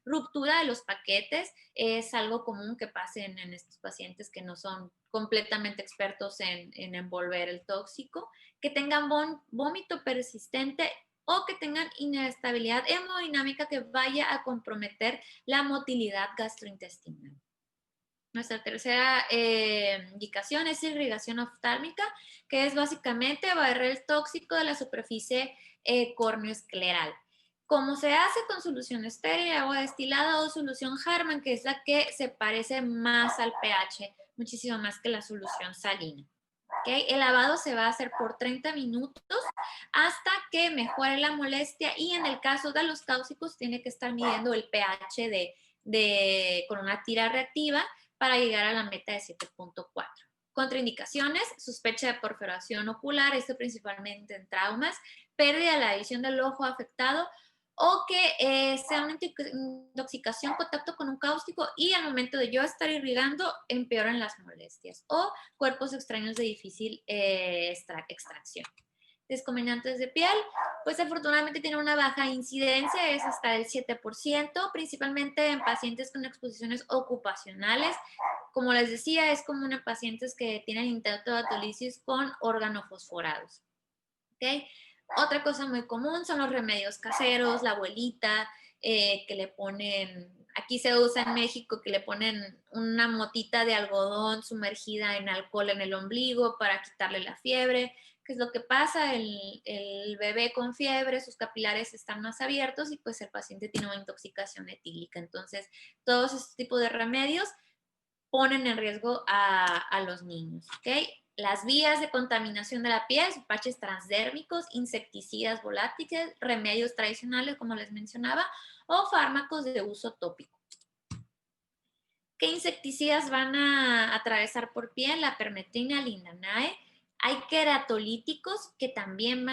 ruptura de los paquetes es algo común que pase en estos pacientes que no son completamente expertos en envolver el tóxico, que tengan vómito persistente o que tengan inestabilidad hemodinámica que vaya a comprometer la motilidad gastrointestinal. Nuestra tercera indicación es irrigación oftálmica, que es básicamente barrer el tóxico de la superficie corneoescleral. Como se hace con solución estéril, agua destilada o solución Harman, que es la que se parece más al pH, muchísimo más que la solución salina. ¿Okay? El lavado se va a hacer por 30 minutos hasta que mejore la molestia y en el caso de los cáusticos tiene que estar midiendo el pH con una tira reactiva para llegar a la meta de 7.4. Contraindicaciones, sospecha de perforación ocular, esto principalmente en traumas, pérdida de la visión del ojo afectado o que sea una intoxicación, contacto con un cáustico y al momento de yo estar irrigando empeoran las molestias o cuerpos extraños de difícil extracción. desconvenantes de piel, pues afortunadamente tiene una baja incidencia, es hasta el 7%, principalmente en pacientes con exposiciones ocupacionales. Como les decía, es común en pacientes que tienen intento de autolisis con organofosforados. ¿Okay? Otra cosa muy común son los remedios caseros, la abuelita, que le ponen, aquí se usa en México, que le ponen una motita de algodón sumergida en alcohol en el ombligo para quitarle la fiebre. ¿Qué es lo que pasa? El bebé con fiebre, sus capilares están más abiertos y pues el paciente tiene una intoxicación etílica. Entonces, todos estos tipos de remedios ponen en riesgo a los niños, ¿ok? Las vías de contaminación de la piel, parches transdérmicos, insecticidas volátiles, remedios tradicionales, como les mencionaba, o fármacos de uso tópico. ¿Qué insecticidas van a atravesar por piel? La permetrina, lindanae. Hay queratolíticos que también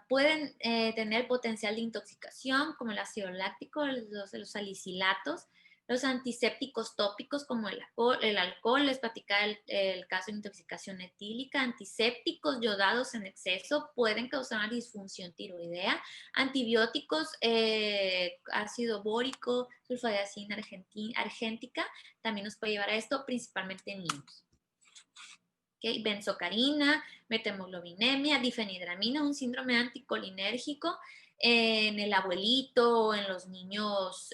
pueden tener potencial de intoxicación, como el ácido láctico, los salicilatos. Los antisépticos tópicos como el alcohol, les platicaba el caso de intoxicación etílica, antisépticos yodados en exceso pueden causar una disfunción tiroidea, antibióticos, ácido bórico, sulfadiazina argéntica, también nos puede llevar a esto, principalmente en niños. ¿Okay? Benzocarina, metemoglobinemia, difenhidramina, un síndrome anticolinérgico, en el abuelito, en los niños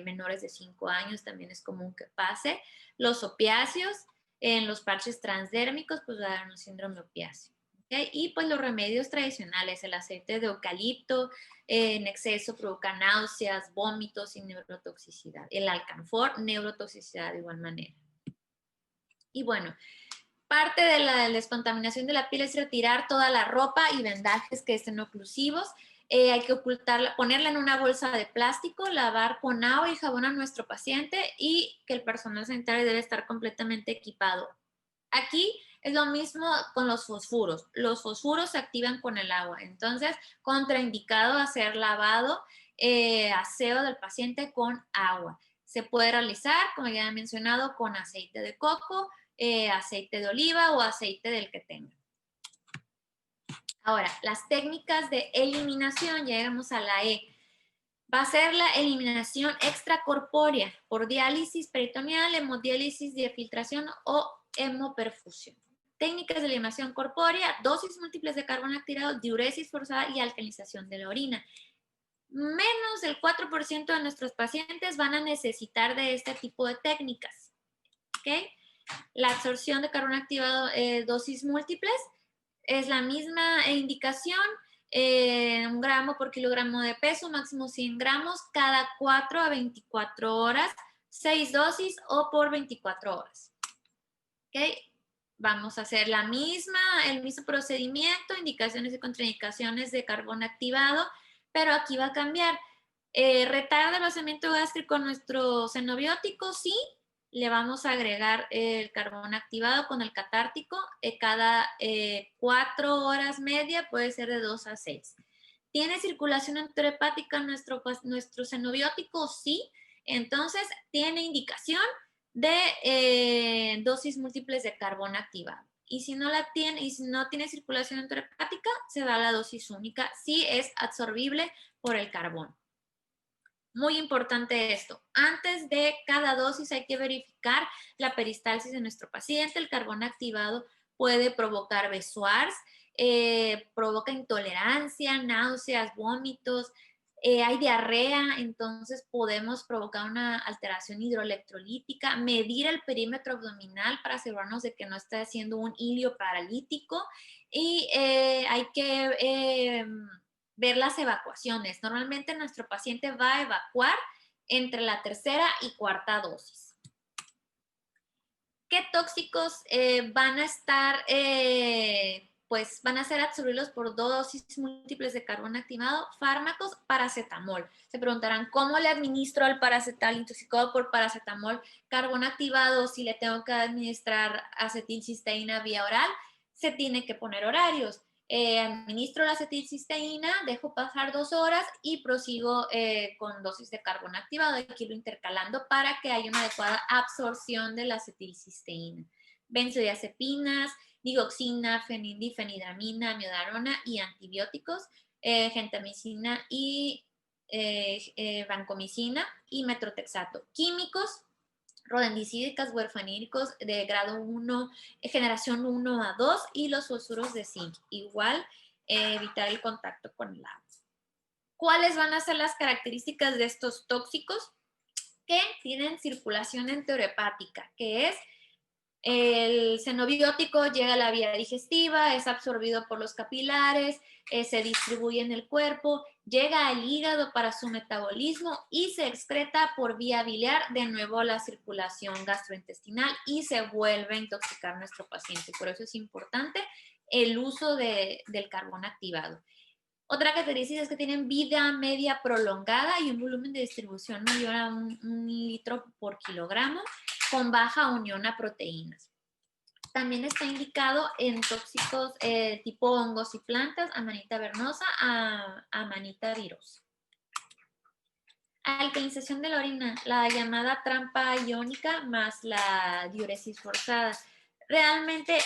menores de 5 años también es común que pase. Los opiáceos, en los parches transdérmicos, pues va a dar un síndrome opiáceo. ¿Okay? Y pues los remedios tradicionales, el aceite de eucalipto en exceso provoca náuseas, vómitos y neurotoxicidad. El alcanfor, neurotoxicidad de igual manera. Y bueno, parte de la descontaminación de la piel es retirar toda la ropa y vendajes que estén oclusivos. Hay que ocultarla, ponerla en una bolsa de plástico, lavar con agua y jabón a nuestro paciente y que el personal sanitario debe estar completamente equipado. Aquí es lo mismo con los fosfuros. Los fosfuros se activan con el agua, entonces contraindicado hacer lavado, aseo del paciente con agua. Se puede realizar, como ya he mencionado, con aceite de coco, aceite de oliva o aceite del que tenga. Ahora, las técnicas de eliminación, llegamos a la E. Va a ser la eliminación extracorpórea por diálisis peritoneal, hemodiálisis de filtración o hemoperfusión. Técnicas de eliminación corpórea, dosis múltiples de carbono activado, diuresis forzada y alcalinización de la orina. Menos del 4% de nuestros pacientes van a necesitar de este tipo de técnicas. ¿Okay? La absorción de carbono activado, dosis múltiples, es la misma indicación, 1 gramo por kilogramo de peso, máximo 100 gramos, cada 4 a 24 horas, 6 dosis o por 24 horas. ¿Ok? Vamos a hacer el mismo procedimiento, indicaciones y contraindicaciones de carbono activado, pero aquí va a cambiar. ¿Retarda el vaciamiento gástrico nuestro xenobiótico? Sí. Le vamos a agregar el carbón activado con el catártico cada 4 horas media, puede ser de 2 a 6. ¿Tiene circulación enterohepática nuestro xenobiótico? Sí. Entonces, tiene indicación de dosis múltiples de carbón activado. Y si no tiene circulación enterohepática, se da la dosis única, si es absorbible por el carbón. Muy importante esto. Antes de cada dosis hay que verificar la peristalsis de nuestro paciente. El carbón activado puede provocar besoars, provoca intolerancia, náuseas, vómitos, hay diarrea, entonces podemos provocar una alteración hidroelectrolítica, medir el perímetro abdominal para asegurarnos de que no está haciendo un hilio paralítico y hay que ver las evacuaciones. Normalmente nuestro paciente va a evacuar entre la tercera y cuarta dosis. ¿Qué tóxicos van a estar, pues van a ser absorbidos por dosis múltiples de carbón activado? Fármacos, paracetamol. Se preguntarán, ¿cómo le administro al paracetamol intoxicado por paracetamol carbón activado si le tengo que administrar acetilcisteína vía oral? Se tiene que poner horarios. Administro la acetilcisteína, dejo pasar 2 horas y prosigo con dosis de carbón activado. Aquí lo intercalando para que haya una adecuada absorción de la acetilcisteína. Benzodiazepinas, digoxina, fenidramina, miodarona y antibióticos, gentamicina y vancomicina y metrotexato. Químicos, rodendicídicas, huerfanínicos de grado 1, generación 1 a 2 y los fosfuros de zinc. Igual, evitar el contacto con el agua. ¿Cuáles van a ser las características de estos tóxicos? Que tienen circulación enterohepática, que es el xenobiótico llega a la vía digestiva, es absorbido por los capilares, se distribuye en el cuerpo, llega al hígado para su metabolismo y se excreta por vía biliar de nuevo a la circulación gastrointestinal y se vuelve a intoxicar a nuestro paciente. Por eso es importante el uso del carbón activado. Otra característica es que tienen vida media prolongada y un volumen de distribución mayor a un litro por kilogramo, con baja unión a proteínas. También está indicado en tóxicos tipo hongos y plantas, Amanita vernosa, Amanita virosa. Alcalinización de la orina, la llamada trampa iónica más la diuresis forzada. Realmente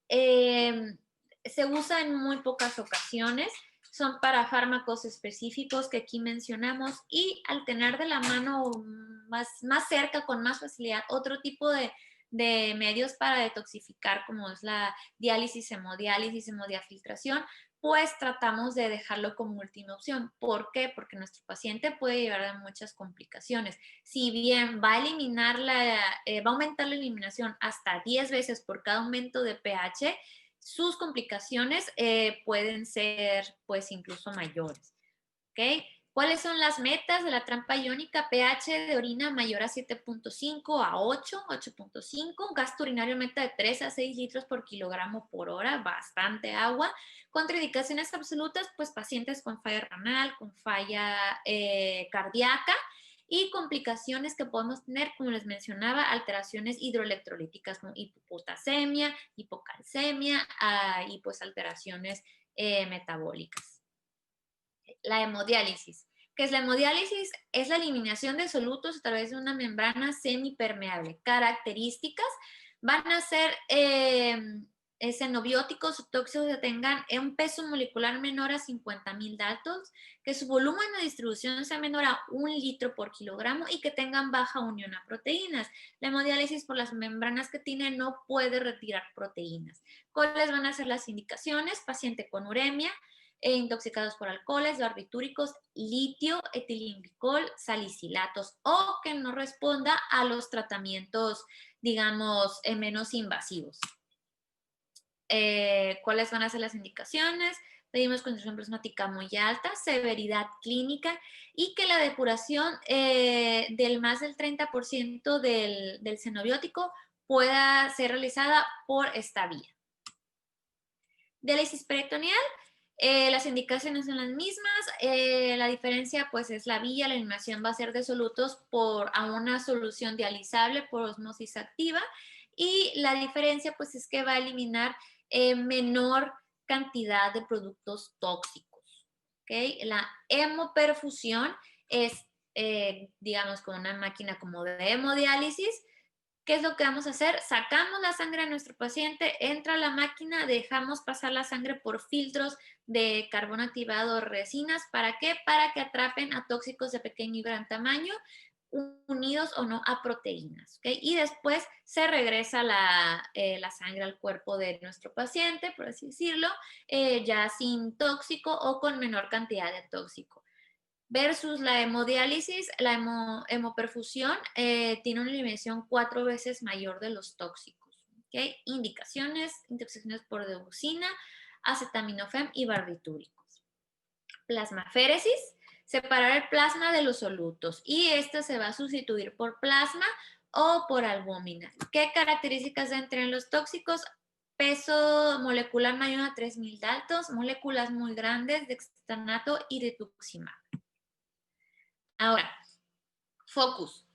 se usa en muy pocas ocasiones, son para fármacos específicos que aquí mencionamos y al tener de la mano más cerca, con más facilidad, otro tipo de medios para detoxificar, como es la diálisis, hemodiafiltración, pues tratamos de dejarlo como última opción. ¿Por qué? Porque nuestro paciente puede llevar a muchas complicaciones. Si bien va a va a aumentar la eliminación hasta 10 veces por cada aumento de pH, sus complicaciones pueden ser pues incluso mayores. ¿Ok? ¿Cuáles son las metas de la trampa iónica? pH de orina mayor a 7.5 a 8, 8.5, gasto urinario meta de 3 a 6 litros por kilogramo por hora, bastante agua. Contraindicaciones absolutas, pues pacientes con falla renal, con falla cardíaca y complicaciones que podemos tener, como les mencionaba, alteraciones hidroelectrolíticas como hipopotasemia, hipocalcemia y pues alteraciones metabólicas. La hemodiálisis. ¿Qué es la hemodiálisis? Es la eliminación de solutos a través de una membrana semipermeable. Características van a ser xenobióticos o tóxicos que tengan un peso molecular menor a 50.000 Daltons, que su volumen de distribución sea menor a 1 litro por kilogramo y que tengan baja unión a proteínas. La hemodiálisis, por las membranas que tiene, no puede retirar proteínas. ¿Cuáles van a ser las indicaciones? Paciente con uremia, intoxicados por alcoholes, barbitúricos, litio, etilenglicol, salicilatos o que no responda a los tratamientos, digamos, menos invasivos. ¿Cuáles van a ser las indicaciones? Pedimos concentración plasmática muy alta, severidad clínica y que la depuración del más del 30% del xenobiótico pueda ser realizada por esta vía. Diálisis peritoneal. Las indicaciones son las mismas, la diferencia pues es la vía, la eliminación va a ser de solutos a una solución dializable por osmosis activa y la diferencia pues es que va a eliminar menor cantidad de productos tóxicos. ¿Okay? La hemoperfusión es, digamos, con una máquina como de hemodiálisis. ¿Qué es lo que vamos a hacer? Sacamos la sangre de nuestro paciente, entra a la máquina, dejamos pasar la sangre por filtros de carbón activado, resinas. ¿Para qué? Para que atrapen a tóxicos de pequeño y gran tamaño, unidos o no a proteínas. ¿Okay? Y después se regresa la sangre al cuerpo de nuestro paciente, por así decirlo, ya sin tóxico o con menor cantidad de tóxico. Versus la hemodiálisis, la hemoperfusión tiene una eliminación 4 veces mayor de los tóxicos. ¿Okay? Indicaciones, intoxicaciones por dioxina, acetaminofén y barbitúricos. Plasmaféresis, separar el plasma de los solutos y este se va a sustituir por plasma o por albúmina. ¿Qué características tienen los tóxicos? Peso molecular mayor a 3.000 Daltons, moléculas muy grandes de dextanato y rituximab. Ahora, focus.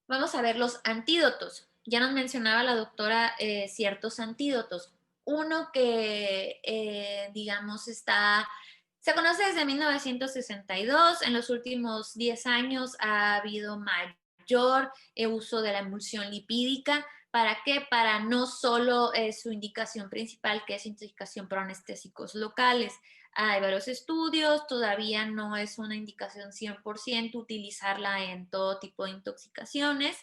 Vamos a ver los antídotos. Ya nos mencionaba la doctora ciertos antídotos. Uno que, digamos, se conoce desde 1962. En los últimos 10 años ha habido mayor uso de la emulsión lipídica ¿Para qué? Para no solo su indicación principal, que es intoxicación por anestésicos locales. Hay varios estudios, todavía no es una indicación 100% utilizarla en todo tipo de intoxicaciones.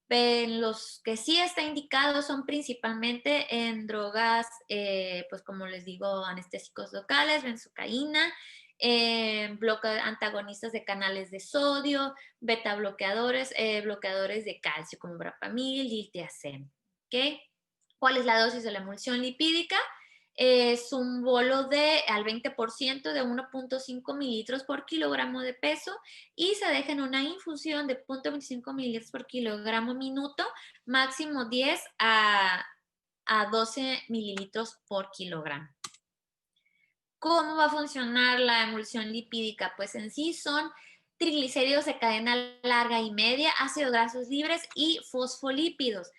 Los que sí está indicado son principalmente en drogas, pues como les digo, anestésicos locales, benzocaína, antagonistas de canales de sodio, beta bloqueadores, bloqueadores de calcio como verapamil, diltiazem. ¿Okay? ¿Cuál es la dosis de la emulsión lipídica? Es un bolo al 20% de 1.5 mililitros por kilogramo de peso y se deja en una infusión de 0.25 mililitros por kilogramo minuto, máximo 10 a 12 mililitros por kilogramo. ¿Cómo va a funcionar la emulsión lipídica? Pues en sí son triglicéridos de cadena larga y media, ácidos grasos libres y fosfolípidos.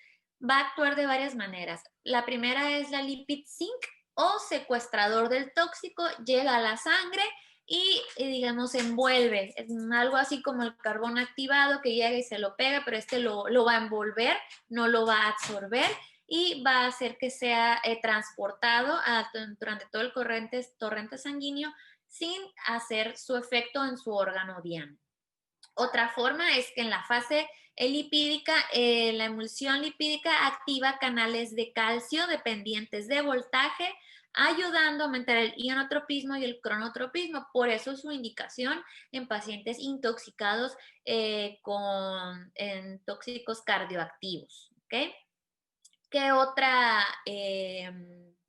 Va a actuar de varias maneras. La primera es la lipid sink o secuestrador del tóxico, llega a la sangre y digamos envuelve. Es algo así como el carbón activado que llega y se lo pega, pero lo va a envolver, no lo va a absorber y va a hacer que sea transportado durante todo el torrente sanguíneo sin hacer su efecto en su órgano diana. Otra forma es que en la fase lipídica, la emulsión lipídica activa canales de calcio dependientes de voltaje, ayudando a aumentar el ionotropismo y el cronotropismo. Por eso su indicación en pacientes intoxicados con tóxicos cardioactivos. ¿Okay? ¿Qué otra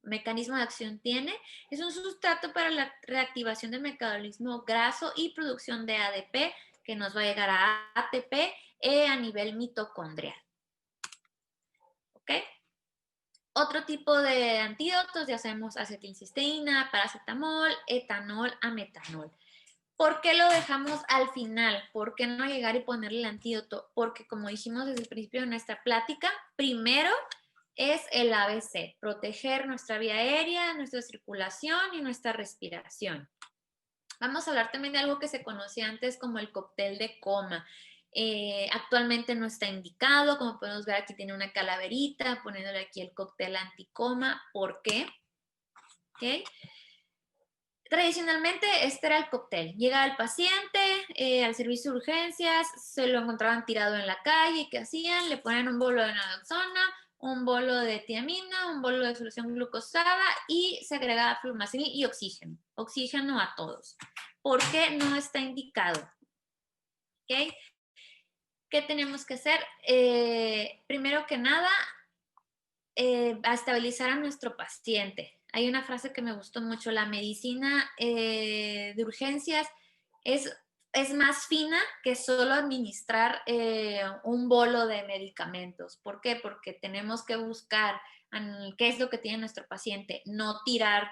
mecanismo de acción tiene? Es un sustrato para la reactivación del metabolismo graso y producción de ADP, que nos va a llegar a ATP a nivel mitocondrial. ¿Ok? Otro tipo de antídotos, ya sabemos acetilcisteína, paracetamol, etanol, ametanol. ¿Por qué lo dejamos al final? ¿Por qué no llegar y ponerle el antídoto? Porque como dijimos desde el principio de nuestra plática, primero es el ABC, proteger nuestra vía aérea, nuestra circulación y nuestra respiración. Vamos a hablar también de algo que se conocía antes como el cóctel de coma. Actualmente no está indicado, como podemos ver aquí tiene una calaverita, poniéndole aquí el cóctel anticoma. ¿Por qué? ¿Okay? Tradicionalmente este era el cóctel. Llega el paciente al servicio de urgencias, se lo encontraban tirado en la calle, ¿qué hacían? Le ponían un bolo de naloxona, un bolo de tiamina, un bolo de solución glucosada y se agregaba flumacenil y oxígeno. Oxígeno a todos. ¿Por qué no está indicado? ¿Okay? ¿Qué tenemos que hacer? Primero que nada, a estabilizar a nuestro paciente. Hay una frase que me gustó mucho, la medicina de urgencias es más fina que solo administrar un bolo de medicamentos. ¿Por qué? Porque tenemos que buscar qué es lo que tiene nuestro paciente, no tirar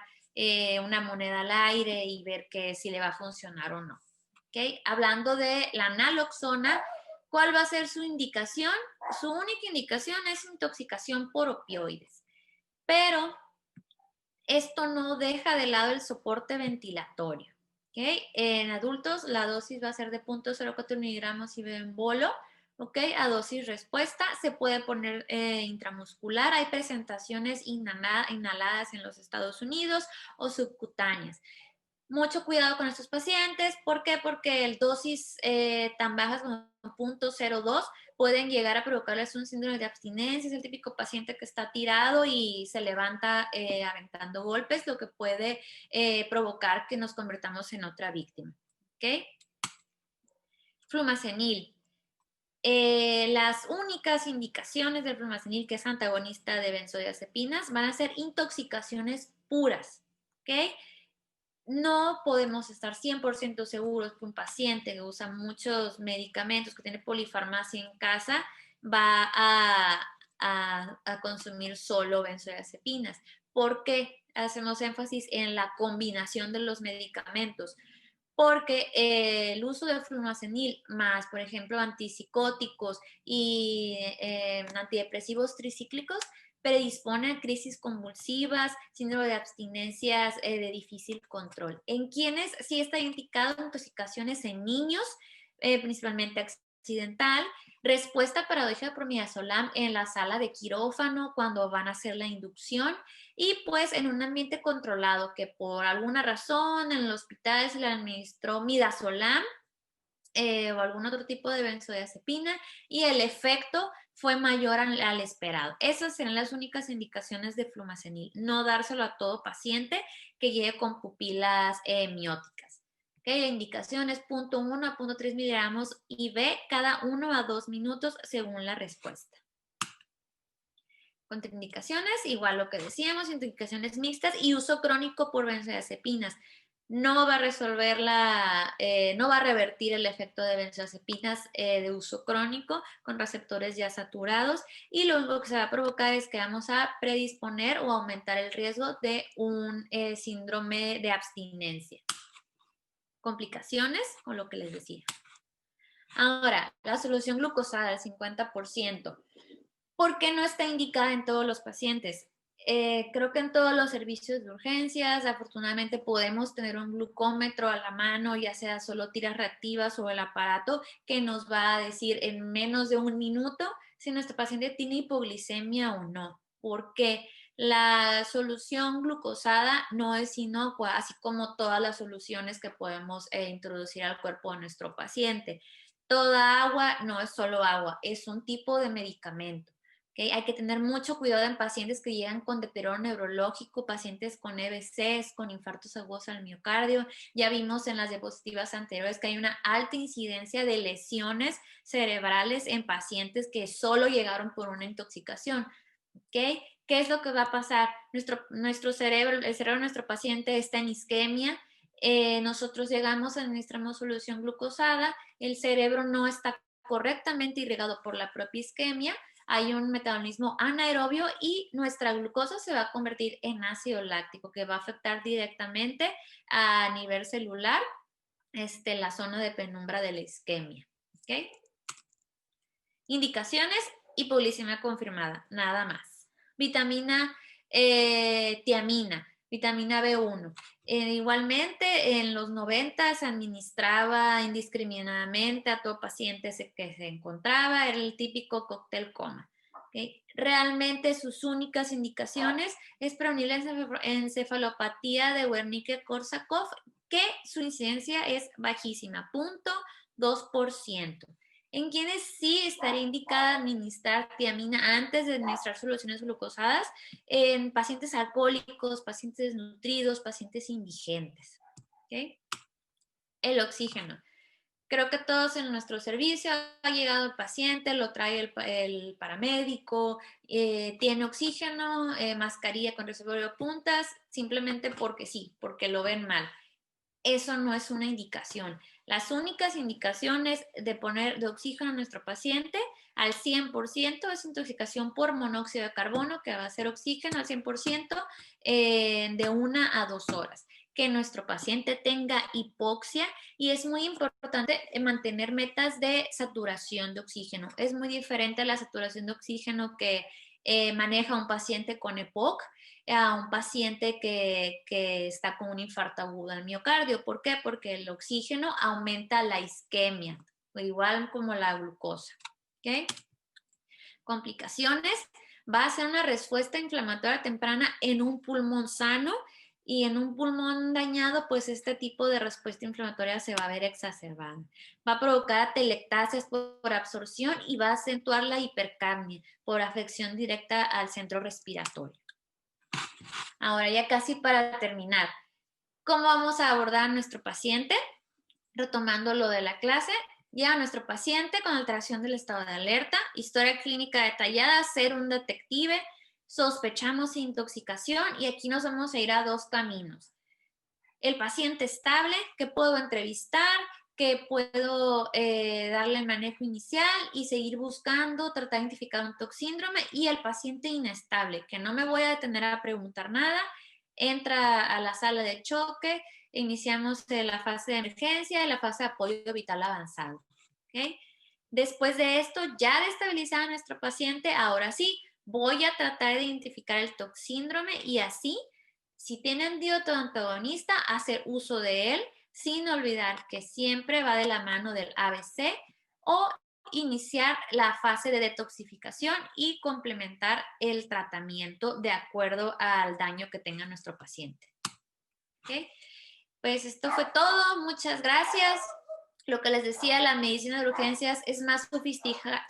una moneda al aire y ver si le va a funcionar o no. ¿Okay? Hablando de la naloxona, ¿cuál va a ser su indicación? Su única indicación es intoxicación por opioides, pero esto no deja de lado el soporte ventilatorio. ¿Okay? En adultos la dosis va a ser de 0.04 miligramos IV en bolo, ¿okay? A dosis respuesta, se puede poner intramuscular, hay presentaciones inhaladas en los Estados Unidos o subcutáneas. Mucho cuidado con estos pacientes. ¿Por qué? Porque el dosis tan bajas como 0.02 pueden llegar a provocarles un síndrome de abstinencia. Es el típico paciente que está tirado y se levanta aventando golpes, lo que puede provocar que nos convertamos en otra víctima. ¿Ok? Flumacenil. Las únicas indicaciones del flumacenil, que es antagonista de benzodiazepinas, van a ser intoxicaciones puras. ¿Ok? No podemos estar 100% seguros que un paciente que usa muchos medicamentos, que tiene polifarmacia en casa, va a consumir solo benzodiazepinas. ¿Por qué hacemos énfasis en la combinación de los medicamentos? Porque el uso de flumacenil más, por ejemplo, antipsicóticos y antidepresivos tricíclicos predispone a crisis convulsivas, síndrome de abstinencias de difícil control. En quienes sí está indicado intoxicaciones en niños, principalmente accidental, respuesta paradójica por midazolam en la sala de quirófano cuando van a hacer la inducción y pues en un ambiente controlado que por alguna razón en el hospital se le administró midazolam o algún otro tipo de benzodiazepina y el efecto fue mayor al esperado. Esas serán las únicas indicaciones de flumazenil, no dárselo a todo paciente que llegue con pupilas mióticas. ¿Okay? La indicación es 0.1 a 0.3 miligramos IV cada 1 a 2 minutos según la respuesta. Contraindicaciones, igual lo que decíamos, indicaciones mixtas y uso crónico por benzodiazepinas. No va a resolver no va a revertir el efecto de benzodiazepinas de uso crónico con receptores ya saturados y lo único que se va a provocar es que vamos a predisponer o aumentar el riesgo de un síndrome de abstinencia. Complicaciones, con lo que les decía. Ahora, la solución glucosada del 50%. ¿Por qué no está indicada en todos los pacientes? Creo que en todos los servicios de urgencias, afortunadamente podemos tener un glucómetro a la mano, ya sea solo tiras reactivas o el aparato, que nos va a decir en menos de un minuto si nuestro paciente tiene hipoglicemia o no. Porque la solución glucosada no es inocua, así como todas las soluciones que podemos introducir al cuerpo de nuestro paciente. Toda agua no es solo agua, es un tipo de medicamento. ¿Okay? Hay que tener mucho cuidado en pacientes que llegan con deterioro neurológico, pacientes con EBCs, con infartos agudos al miocardio. Ya vimos en las diapositivas anteriores que hay una alta incidencia de lesiones cerebrales en pacientes que solo llegaron por una intoxicación. ¿Okay? ¿Qué es lo que va a pasar? Nuestro cerebro, el cerebro de nuestro paciente está en isquemia. Nosotros llegamos, administramos solución glucosada, el cerebro no está correctamente irrigado por la propia isquemia, hay un metabolismo anaerobio y nuestra glucosa se va a convertir en ácido láctico que va a afectar directamente a nivel celular la zona de penumbra de la isquemia. ¿Okay? Indicaciones, hipoglicemia confirmada, nada más. Vitamina tiamina, vitamina B1. Igualmente, en los 90 se administraba indiscriminadamente a todo paciente que se encontraba, era el típico cóctel coma. ¿Okay? Realmente sus únicas indicaciones es prevenir la encefalopatía de Wernicke-Korsakoff, que su incidencia es bajísima, 0.2%. En quienes sí estaría indicada administrar tiamina antes de administrar soluciones glucosadas, en pacientes alcohólicos, pacientes desnutridos, pacientes indigentes. ¿Okay? El oxígeno. Creo que todos en nuestro servicio ha llegado el paciente, lo trae el paramédico, tiene oxígeno, mascarilla con reservorio de puntas, simplemente porque sí, porque lo ven mal. Eso no es una indicación. Las únicas indicaciones de poner de oxígeno a nuestro paciente al 100% es intoxicación por monóxido de carbono, que va a ser oxígeno al 100% de 1 a 2 horas. Que nuestro paciente tenga hipoxia y es muy importante mantener metas de saturación de oxígeno. Es muy diferente a la saturación de oxígeno que maneja un paciente con EPOC a un paciente que está con un infarto agudo al miocardio. ¿Por qué? Porque el oxígeno aumenta la isquemia, igual como la glucosa. ¿Okay? Complicaciones. Va a ser una respuesta inflamatoria temprana en un pulmón sano y en un pulmón dañado, pues este tipo de respuesta inflamatoria se va a ver exacerbada. Va a provocar atelectasias por absorción y va a acentuar la hipercapnia por afección directa al centro respiratorio. Ahora ya casi para terminar, ¿cómo vamos a abordar a nuestro paciente? Retomando lo de la clase, llega nuestro paciente con alteración del estado de alerta, historia clínica detallada, ser un detective, sospechamos intoxicación y aquí nos vamos a ir a dos caminos. El paciente estable, que puedo entrevistar, que puedo darle el manejo inicial y seguir buscando, tratar de identificar un toxíndrome, y el paciente inestable, que no me voy a detener a preguntar nada, entra a la sala de choque, iniciamos la fase de emergencia y la fase de apoyo vital avanzado. ¿Okay? Después de esto, ya de estabilizar a nuestro paciente, ahora sí, voy a tratar de identificar el toxíndrome y así, si tiene antídoto antagonista, hacer uso de él, sin olvidar que siempre va de la mano del ABC o iniciar la fase de detoxificación y complementar el tratamiento de acuerdo al daño que tenga nuestro paciente. ¿Okay? Pues esto fue todo, muchas gracias. Lo que les decía, la medicina de urgencias es más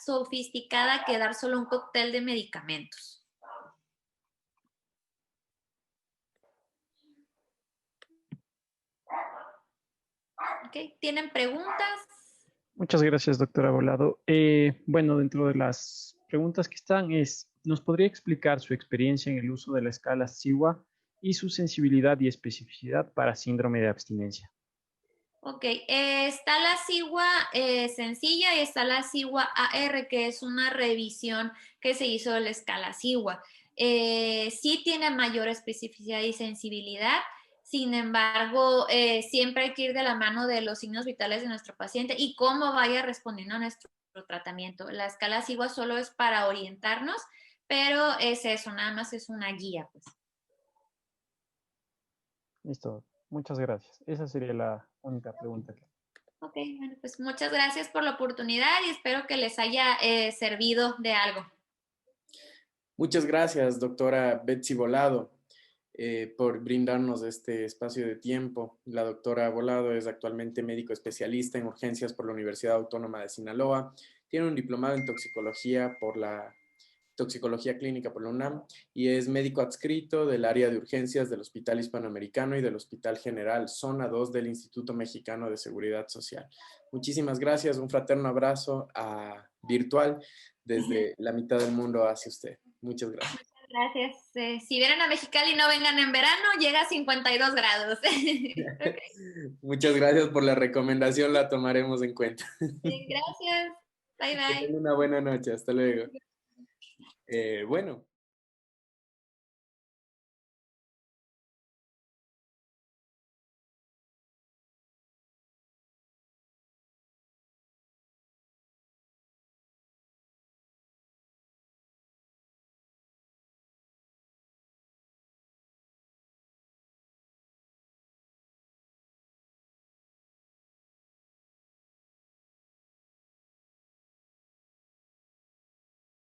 sofisticada que dar solo un cóctel de medicamentos. ¿Okay? ¿Tienen preguntas? Muchas gracias, doctora Volado. Bueno, dentro de las preguntas que están ¿nos podría explicar su experiencia en el uso de la escala SIWA y su sensibilidad y especificidad para síndrome de abstinencia? Ok, está la SIWA sencilla y está la SIWA AR, que es una revisión que se hizo de la escala SIWA. Sí tiene mayor especificidad y sensibilidad, sin embargo, siempre hay que ir de la mano de los signos vitales de nuestro paciente y cómo vaya respondiendo a nuestro tratamiento. La escala SIWA solo es para orientarnos, pero es eso, nada más es una guía, pues. Listo, muchas gracias. Esa sería la única pregunta que... Ok, bueno, pues muchas gracias por la oportunidad y espero que les haya servido de algo. Muchas gracias, doctora Betsy Volado, por brindarnos este espacio de tiempo. La doctora Volado es actualmente médico especialista en urgencias por la Universidad Autónoma de Sinaloa. Tiene un diplomado en toxicología clínica por la UNAM y es médico adscrito del área de urgencias del Hospital Hispanoamericano y del Hospital General Zona 2 del Instituto Mexicano de Seguridad Social. Muchísimas gracias, un fraterno abrazo virtual desde la mitad del mundo hacia usted. Muchas gracias. Muchas gracias. Si vienen a Mexicali, no vengan en verano, llega a 52 grados. Okay. Muchas gracias por la recomendación, la tomaremos en cuenta. Bien, gracias. Bye, Que bye. tenga una buena noche, hasta luego. Bueno.